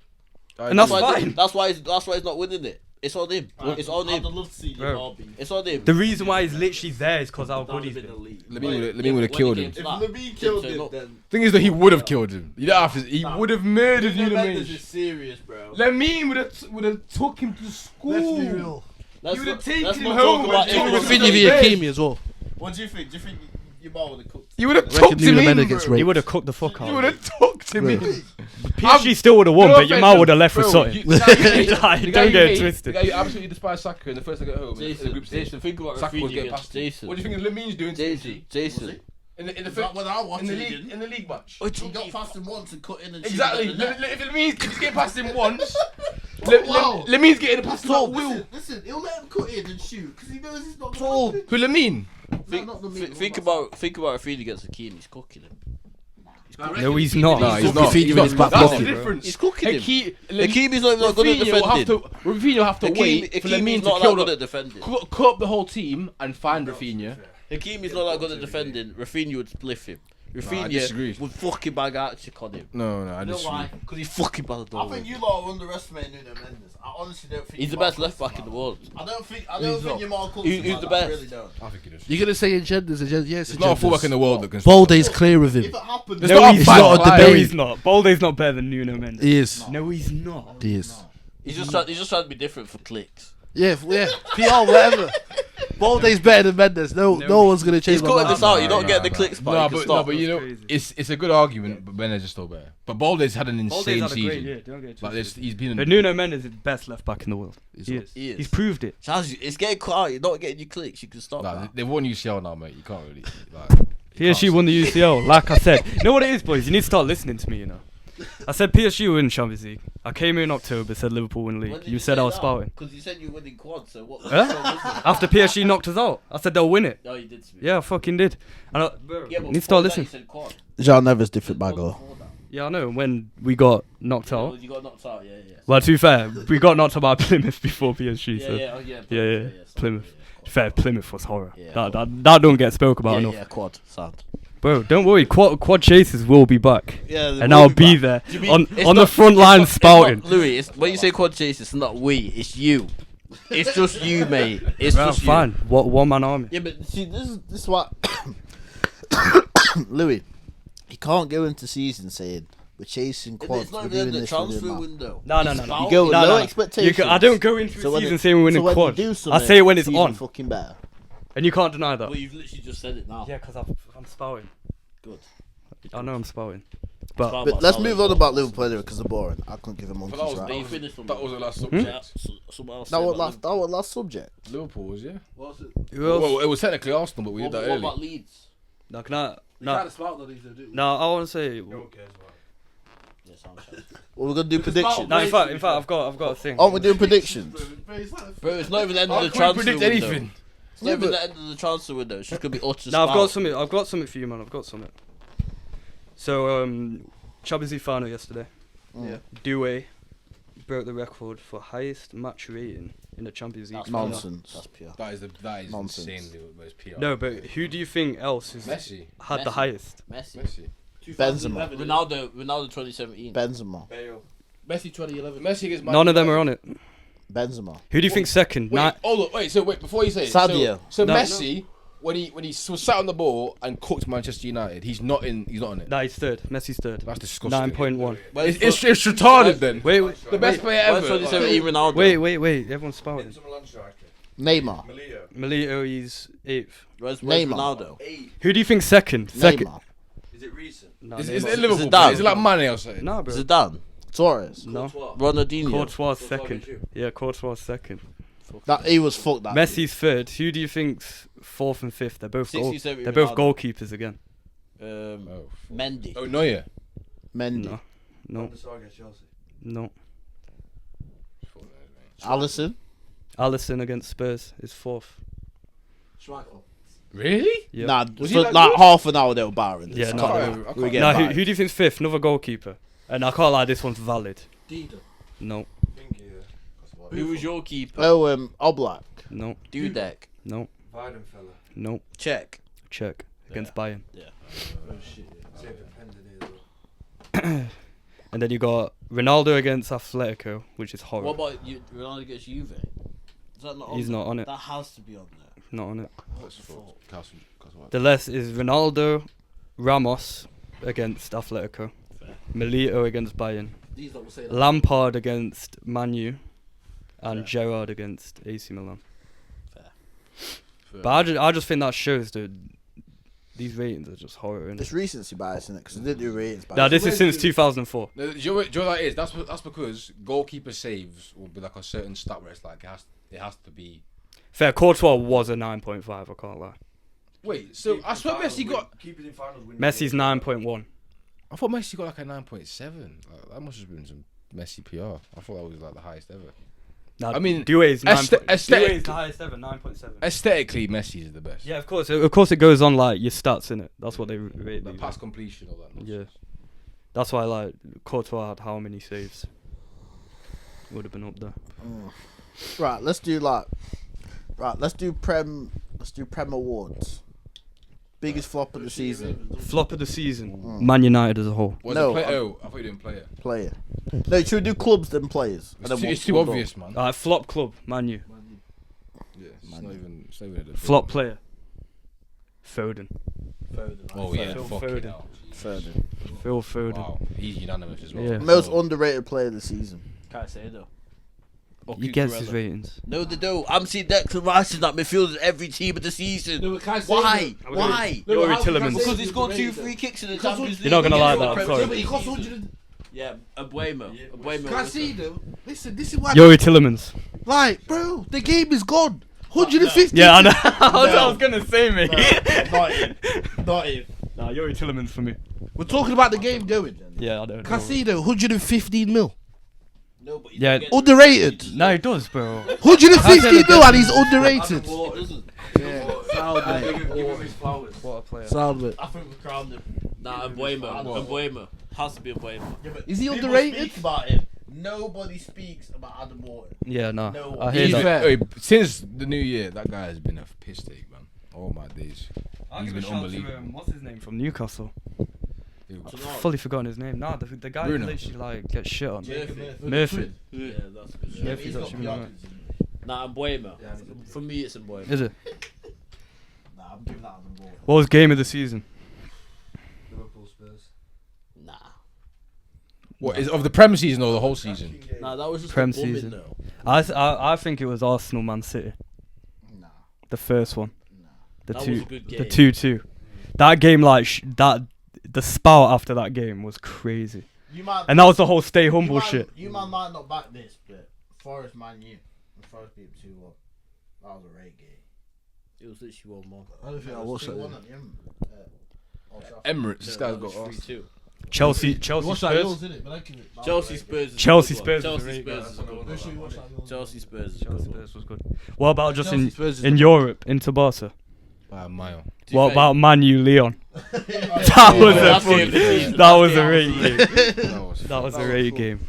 And that's why- fine. That's why he's not winning it. It's on him. It's on him. love to see Bro. It's on him. The reason why he's literally there is because how good he's been. Lamine would have killed him. Lamine killed him. Then Thing is that he would have killed him. You don't have to. He would have murdered Nuno Mendes Mendes. is serious, bro. Lamine would have took him to school. Let's be real. Let's You would not- have taken let's him not home talk about and him. told him Rafinha to via bed. Kimi as well. What do you think? Do you think your Mo would have cooked? You would have Reckon tucked him Nuno in. Mendes gets bro. He raped. would have cooked the fuck out You of would him. have tucked him in. PSG still would have won, but your man would have left with Bro, something. you- the guy you hate- Like, the guy don't you get it hate- twisted. The guy you absolutely despise Saka in the first leg at home. in the Jason, group stage. think about Saka was Rafinha getting against past him. Jason. What do you think Lamine's doing to Jason, City? Jason. In the When I watched in the league match. He got past him once and cut in and Exactly. shoot at the net. If it means he's getting past him once, Wow. Lemin's getting past him at will. Listen, he'll let him cut in and shoot because he knows he's not Who, going to Lemin? Think about Rafinha against Hakeem. He's cooking him. No, he's not. No, he's not. not. He's That's not. the Bro. difference. He's cooking him. Hakeem Hakeem is not good at defending. Rafinha will have to wait for Hakeem Lemin is to not kill that good the at defending. cut up the whole team and find Rafinha. Hakeem is not that good at defending. Rafinha would spliff him. I disagree. Rafinha would fucking bag out check on him. No, I You know disagree. why? Because he's fucking bad at I think you lot are underestimating Nuno Mendes. I honestly don't think He's the best left back in the world. I don't think you're more comfortable. Who's the best? I really don't. I think it is. You're gonna say agendas? Yes, There's not a fullback in the world that can. Balde's clear of him. If it happens, There's No, not he's a not a bad debate. No, player. he's not. Balde's not better than Nuno Mendes. He is. No, he's not. He is. He's just trying to be different for clicks. Yeah, PR, whatever. Balde's better than Mendes. No one's gonna change He's my cutting mind. this out. You don't get the clicks, but No, you can but stop. you know, Crazy. it's a good argument, but Mendes is still better. But Balde's had an Balde's insane had a great season. year. Don't get it Like twisted. he's been. But Nuno Mendes is the best left back in the world. He is. He is. He's proved it. Chaz, it's getting cut out. You're not getting your clicks. You can stop Like, that. they've won UCL now, mate. You can't really. Like, PSG won the UCL. Like I said, you know what it is, boys. You need to start listening to me. You know. I said PSG will win Champions League. I came here in October, said Liverpool win When league. did You said say I was that? spouting. Because you said you were winning quad, so what? Huh? so was it? After PSG knocked us out, I said they'll win it. No, you did to me. Yeah, I fucking did. And I, Yeah, but you need to before start that listening. You said quad. Jean Neves different Quad bagger. before that. Yeah, I know. When we got knocked Yeah, out. well, you got knocked out. Yeah. Well, to be fair, we got knocked out by Plymouth before PSG. Yeah, So yeah, yeah. sorry, Plymouth. yeah, Fair, Plymouth was horror. Yeah. That don't get spoke about Yeah, enough. yeah, quad. Sound. Bro, don't worry. Quad chasers will be back. Yeah, And I'll be there on It's the not- front it's line not- spouting. Louis, when you say quad chase, it's not we, it's you. It's just you, mate. It's Well, just fine. you. What one man army? Yeah, but see, this is what Louis. He can't go into season saying we're chasing quads. It's not we're even doing the this, we're doing transfer that." window. No. You go with No, no no. expectations. I don't go into So a when season it- saying we're winning so when quad. you do I something, say it when it's even on, fucking better. and you can't deny that. Well, you've literally just said it now. Yeah, because I'm spouting. Good. I know I'm spouting. But But let's move on about Liverpool anyway because they're boring. I couldn't give a monkey's was- right. Then you finished on that was the last Hmm? Yeah, subject. someone else That said was about last subject. Liverpool was, yeah. who else? Well, it was technically Arsenal, but we did What, that what early. about Leeds? No, can I? No, I want to say. Yeah, sound check. Well, we're gonna do predictions. No, in fact, I've got a thing. Aren't we doing predictions? Bro, it's not even the end of How the can we transfer predict window. anything? It's not even the end of the transfer window. It's just gonna be utter. No, I've got spout. something. I've got something for you, man. I've got something. So, Champions League final yesterday. Yeah. Doué broke the record for highest match rating in the Champions League. That's final. Nonsense. That's pure. That is Nonsense. insanely most PR. No, but who do you think else has Messi. had the Messi. highest? Messi. Benzema. Ronaldo 2017. Benzema. Messi 2011. Messi against Man None of them United. are on it. Benzema. Who do you think second? Wait, hold on, wait. So wait, before you say it, Sadio. So No. Messi, when he was sat on the ball and cooked Manchester United, he's not on it. No, he's third. Messi's third. That's disgusting. 9.1. It's retarded then. Wait, The best player Where's ever. 2017 Ronaldo? wait. Everyone's spouting. Neymar. Milito, he's eighth. Where's Neymar. Ronaldo? Who do you think second? Second. Neymar. Is it recent? No, Is Neymar. it Liverpool? Zidane. Is it like Mane or something? No, bro. Zidane. Suarez. No. Ronaldinho. Courtois second. Yeah, Courtois second. That he was fucked. That Messi's third. Who do you think's fourth and fifth? They're both 60, 70 they're both Ronaldo. goalkeepers again. Mendy. Oh, Neuer. Mendy. No, no. Allison. Alisson against Spurs is fourth. Really? Yeah. Nah, Was for he like that good? half an hour they were barring this. Yeah, I no, can't I remember. can't- We get No, barred. who do you think's fifth? Another goalkeeper. And I can't lie, this one's valid. No, Who was your keeper? Oh, Oblak. no, Dudek. no, no. Check. Check against Bayern. Yeah. And then you got Ronaldo against Atletico, which is horrible. What about you, Ronaldo against Juve? Is that not on He's there? not on it. That has to be on there. Not on it. Castle. The less is Ronaldo, Ramos against Atletico, Milito against Bayern, These that will say that. Lampard against Man U, and Gerrard against AC Milan. But I just think that shows that these ratings are just horror. It's recency bias, isn't it? Because they did do ratings bias. Now this is since 2004. No, do you know what that is? That's because goalkeeper saves will be like a certain stat where it's like it has to be. Fair, Courtois was a 9.5. I can't lie. Wait, so I swear Messi got. Keepers in finals. Messi's 9.1. I thought Messi got like a 9.7. That must have been some Messi PR. I thought that was like the highest ever. No, I mean, Due is 9. aesthetic- Due is the highest ever, 9.7. Aesthetically, Messi is the best. Yeah, of course. Of course, it goes on like your stats in it. That's what they rate. Like these. pass completion, all that. Yeah. Nonsense. That's why like Courtois had how many saves? Would have been up there. Right, let's do Prem awards. Biggest flop of the season. Flop of the season. Man United as a whole. Was No, it play? I'm- Oh, I thought you didn't play it. Player. No, should we do clubs then players? And then It's too one obvious, man. Flop club. Man U. Yeah, it's not even. It's not even a debate. Flop player. Foden. Oh yeah, Phil fucking Foden. hell. Foden. Phil Foden. Wow, he's unanimous as well. Yeah. Most underrated player of the season. Can't say though. He gets his ratings. No, they don't. I'm seeing Declan Rice in that midfield in every team of the season. Why? Why? Yuri Tillemans. Because he scored 2 free kicks in the Champions League. You're not gonna like that, I'm Premier sorry. League He cost season. 100. Yeah, Abuemo. Casido. Listen, this is why. Yuri Tillemans. Like, bro, the game is gone. 150. Yeah, I know. I was gonna say, mate. Not him. Nah, Yuri Tillemans for me. We're talking about the game going. Yeah, I don't know. Casido, 115 mil. No, but Yeah. Underrated. No, he does, bro. 150 mil and he's underrated. What a player. Sound it. I think we crowned him. Nah, Abuemo. Has to be Abuemo. Is he underrated? Speak about him. Nobody speaks about Adam Wharton. Yeah, no. No, I He's hear that. fair. Since the new year, that guy has been a piss take, man. Oh my days. He's been unbelievable. What's his name from Newcastle? Dude. I've fully forgotten his name. Nah, the guy who Bruno. literally like gets shit on. Murphy. Murphy. Yeah, that's good. Yeah, Murphy's actually been alright. Nah, Abuemo. For me, it's Abuemo. Is it? Nah, I'm giving that Adam Wharton. What was game of the season? Liverpool Spurs. Nah. What is of the Premier season or the whole season? Nah, that was just Prem a bombing season. though. I think it was Arsenal Man City. Nah. The first one. The That two. was a good The game. 2-2. That game, like the spout after that game was crazy. You might, And that was the whole stay humble shit. You might not back this, but Forest Man U. And Forest beat 2-1. That was a great game. It was literally 1-1. I don't think I watched that. 2-1 at the end. Emirates, this guy's That was got us. 3-2. Chelsea Watch that yours, Spurs. innit? But I give it. Chelsea Spurs. Chelsea Spurs. Chelsea Spurs is a good Make sure you watch one. that yours. Chelsea Spurs. is a Chelsea good one. Spurs was good. What about just Chelsea Spurs is in the- Europe, Inter Barca? By a mile. To be What fair, about Man U Leon? that's That was game a of the season. that was a That's great game game. of the season. That was a great game.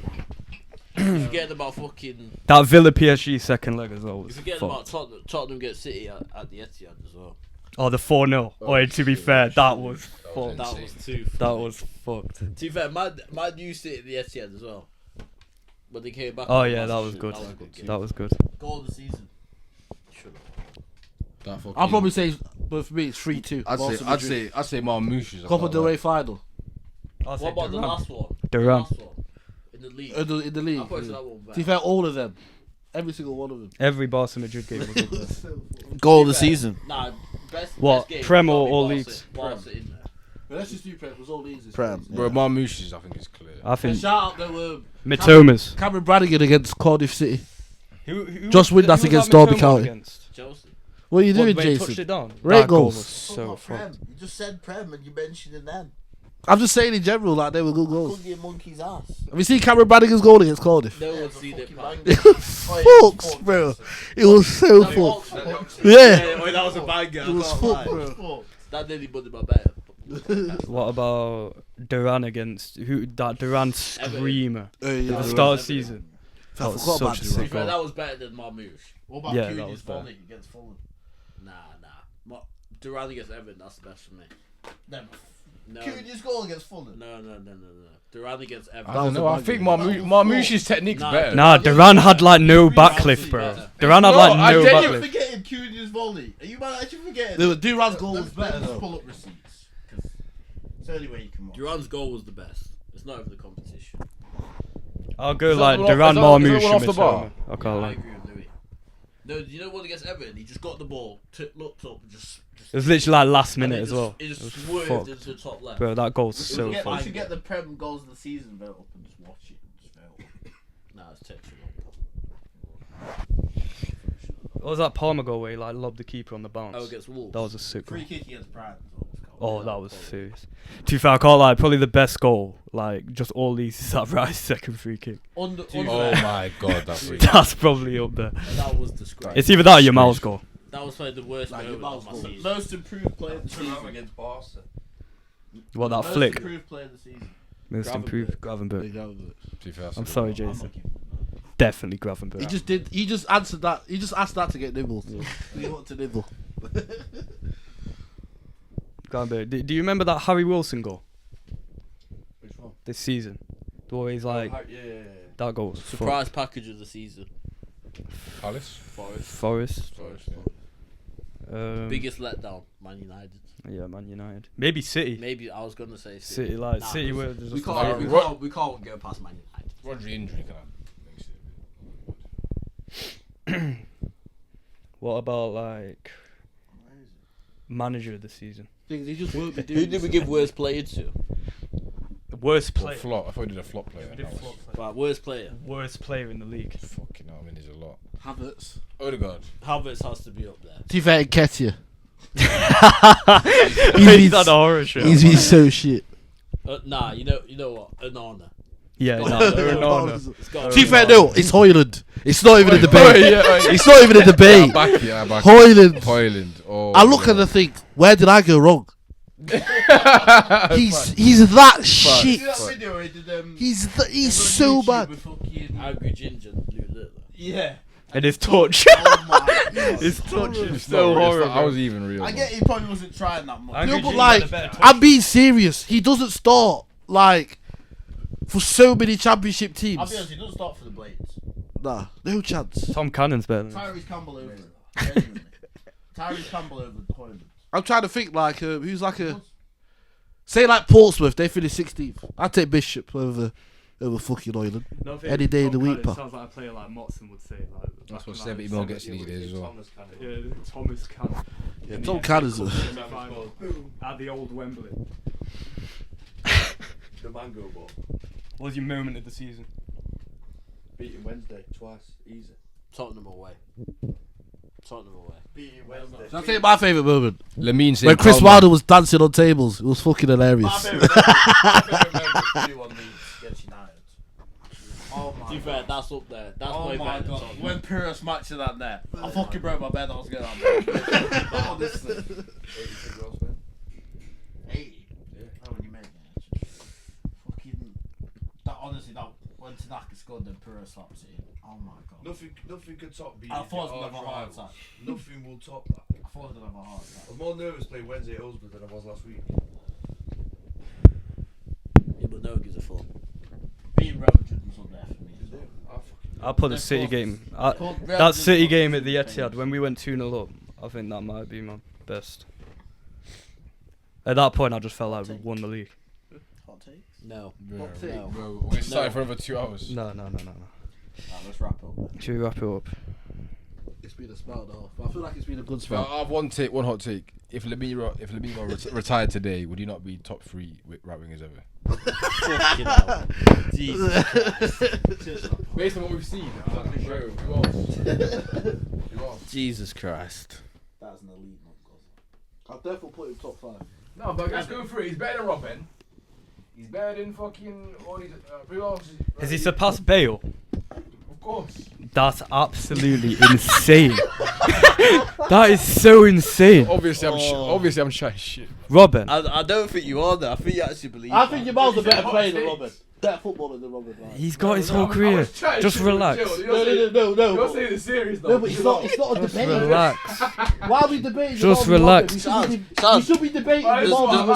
You forgetting about fucking. That Villa PSG second leg as well You was forgetting fucked. about Tottenham. Tottenham get City at the Etihad as well. Oh, the 4-0. Oh, to be fair, that was fucked. That was too. That funny. was fucked. To be fair, Man U City at the Etihad as well. But they came back. Oh and yeah, that lost was shit. good. That was a good game. That was good. Goal of the season. Should That fucking- I'll probably say, but for me it's 3-2. I'd say Marmouche. Copa del Rey final What about the last one? Duran. The last one? In the league. in the league. I thought that one To be better. fair, all of them, every single one of them. Every Barca Madrid game was up there. Goal of the season. Nah, best. What, Best game, Prem or probably all Barca- leagues? Barca in there. But let's just do Prem. It was all easy. Prem. Bro, Marmouche, I think is clear. I think Shout out though, Mitomas. Cameron Brannigan against Cardiff City. Who Just win that against Derby County. Chelsea. What are you doing, When he touched Jason? it down. Great That goal goals. was so fucked. You just said Prem and you mentioned them. I'm just saying in general, like they were good goals. Couldn't get monkey's ass. Have you seen Cameron Brannigan's goal against Cardiff? No one's seen it. Pal. It was fucked, bro. It was so fucked. Yeah, That was a banger. it was fucked, bro. That nearly put my better. What about Duran against that Duran screamer Oh, at yeah, the start of the season? I That was forgot about such a Duran. sick goal. That was better than Marmouche. What about Yeah, that Cunha's was better. volley against Fulham? Nah. Duran against Everton, that's the best for me. No. Cunha's goal against Fulham? No. Duran against Everton. I don't know. I bad think game. Marmouche's technique's Nah. better. Nah, Duran had like no backlift, bro. Duran had No, like I no genuinely You're backlift. forgetting Cunha's volley. Are you mad actually forgetting? Duran's goal was better Let's though. pull up receipts. 'Cause it's the only way you can watch. Duran's goal was the best. It's not even the competition. I'll go Is that like one off- Duran, is that Marmouche, one off the and bar? Mitoma. I can't I lie. agree with Louis. No, you know what against Everton? He just got the ball, looked up, and just It was literally like last and minute it as just- well. It It just was swerved fucked. into the top left. Bro, that goal's We so should get- we fucked. should get the Prem goals of the season vote up and just watch it. Just vote. Nah, it's textual. What was that Palmer goal where he like lobbed the keeper on the bounce? Oh, against Wolves. That was a sick Free goal. kick against Brighton. Oh, that was serious. To be fair, I can't lie. Probably the best goal. Like, just all these is that Rice second free kick. Oh my god, that's free. That's probably up there. That was disgraceful. It's either that or your mouse goal. That was probably the worst Like, moment your of my mouse season. goal. Most improved player of the Turn around season. against Barca. What, that Most flick? improved player of the season. Most improved. Gravenberg. Big Albert. To be fair, that's I'm a good sorry, one. Jason. Definitely Gravenberg. He just answered that. He just asked that to get nibbles. He wanted to nibble. Gravenberg. Do you remember that Harry Wilson goal Which one? this season? The way he's like, Yeah. that goal was Surprise package of the season. Palace? Forest. Biggest letdown, Man United. Yeah, Man United. Maybe City. Maybe I was gonna say City, like Nah, City. Were we just we can't go past Man United. Rodri injury kind of makes it. What about like manager of the season? Things he just won't be doing. Who did we give worst player to? The worst Well, player. flop. I thought we did a flop player. That was Right, worst player. Worst player in the league. fucking hell, I mean, there's a lot. Havertz. Odegaard. Havertz has to be up there. To be fair, Nketiah. He's had a horror show. He's been so shit. Nah, you know what? Anana. Yeah, Got no, to they're be- not. It's got To be fair, no, it's Hoyland. It's not even a Oh, debate. yeah, It's not even a debate. back here, back. Hoyland. Hoyland. Oh, I look at and think, where did I go wrong? He's that shit. video he did? He's so bad. Angry Ginger. Yeah. And his touch. Oh my God. His touch is It's so not real, horrible. I was even real. I man. get he probably wasn't trying that much. Angry No, but Ginger like, had a better touch. I'm being serious. He doesn't start like for so many championship I'll be teams. honest, he doesn't start for the Blades. Nah, no chance. Tom Cannon's better than him. Tyrese Campbell over it. Genuinely. Tyrese Campbell over Hoyland. I'm trying to think like who's like a say like Portsmouth. They finished 16th. I'd take Bishop over fucking Hoyland. Any day of the week, pal. Sounds like a player like Motson would say. Like, That's what 70 mil gets these days as well. Yeah, Thomas Cannon. Yeah, Tom Cannon's At the old Wembley. The mango ball. What was your moment of the season? Beating Wednesday twice. Easy. Tottenham away. Tottenham away. Beating Wednesday. I'll tell you my favourite moment. Lamine saying When Chris Palmer. Wilder was dancing on tables. It was fucking hilarious. My favourite moment was 3-1 Leeds against United. Oh my To be fair, that's up there. That's way better than Tottenham. When Pyrrhus matched that net, I fucking broke my bed. I was going on there. Honestly. 86 goals, man. 80? Yeah. How many men? Yeah. Fucking. That, honestly, that when Tanaka scored, then Pyrrhus slaps it in. Oh my god. Nothing could top beating I thought I was your going to have a heart arch rival. attack. Nothing will top that. I thought I was going to have a heart attack. I was more nervous playing Wednesday at Hillsborough than I was last week. Yeah, but no one gives a fuck. Beating Real Madrid was up there for me as well. I'll put the They're City close. game. Real That Madrid City close game to at the the Etihad Champions. when we went 2-0 up, I think that might be my best. At that point, I just felt like we won the league. Hot takes? No. Bro, No. bro, we're going to start for another 2 hours. No. Right, let's wrap up. Should we wrap it up? It's been a spell though. I feel like it's been a good But spell. I have one hot take. If Lamine retired today, would he not be top 3 right wingers ever? Fucking hell. Jesus Christ. Based on what we've seen, bro, who else? Who else? Jesus Christ. That's an elite one, I'll definitely put him top 5. No, but let's go through it. He's better than Robin. He's better than fucking all these. Who else? Has he surpassed Bale? Of course. That's absolutely insane. That is so insane. Obviously, I'm trying shit. Robin. I don't think you are there. I think you actually believe I that. think your man's a better player than Robin. Better footballer than Robin. Right? He's got his whole career. Just relax. No. You're saying it's serious though. No, but it's not a Just debate. relax. Why are we debating? Just Ronaldo? relax. We should be debating Ronaldo.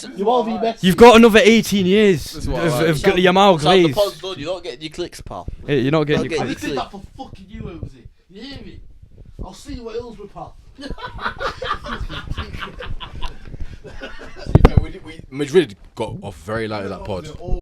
Ronaldo. You've got another 18 years That's what I like. of Yamal Sam, the Glaze. pod's done. You're not getting your clicks, pal. Hey, you're not getting Okay. your I clips. did that for fucking you, Ozy. You hear me? I'll see you at Hillsborough, pal. Madrid got off very lightly that pod.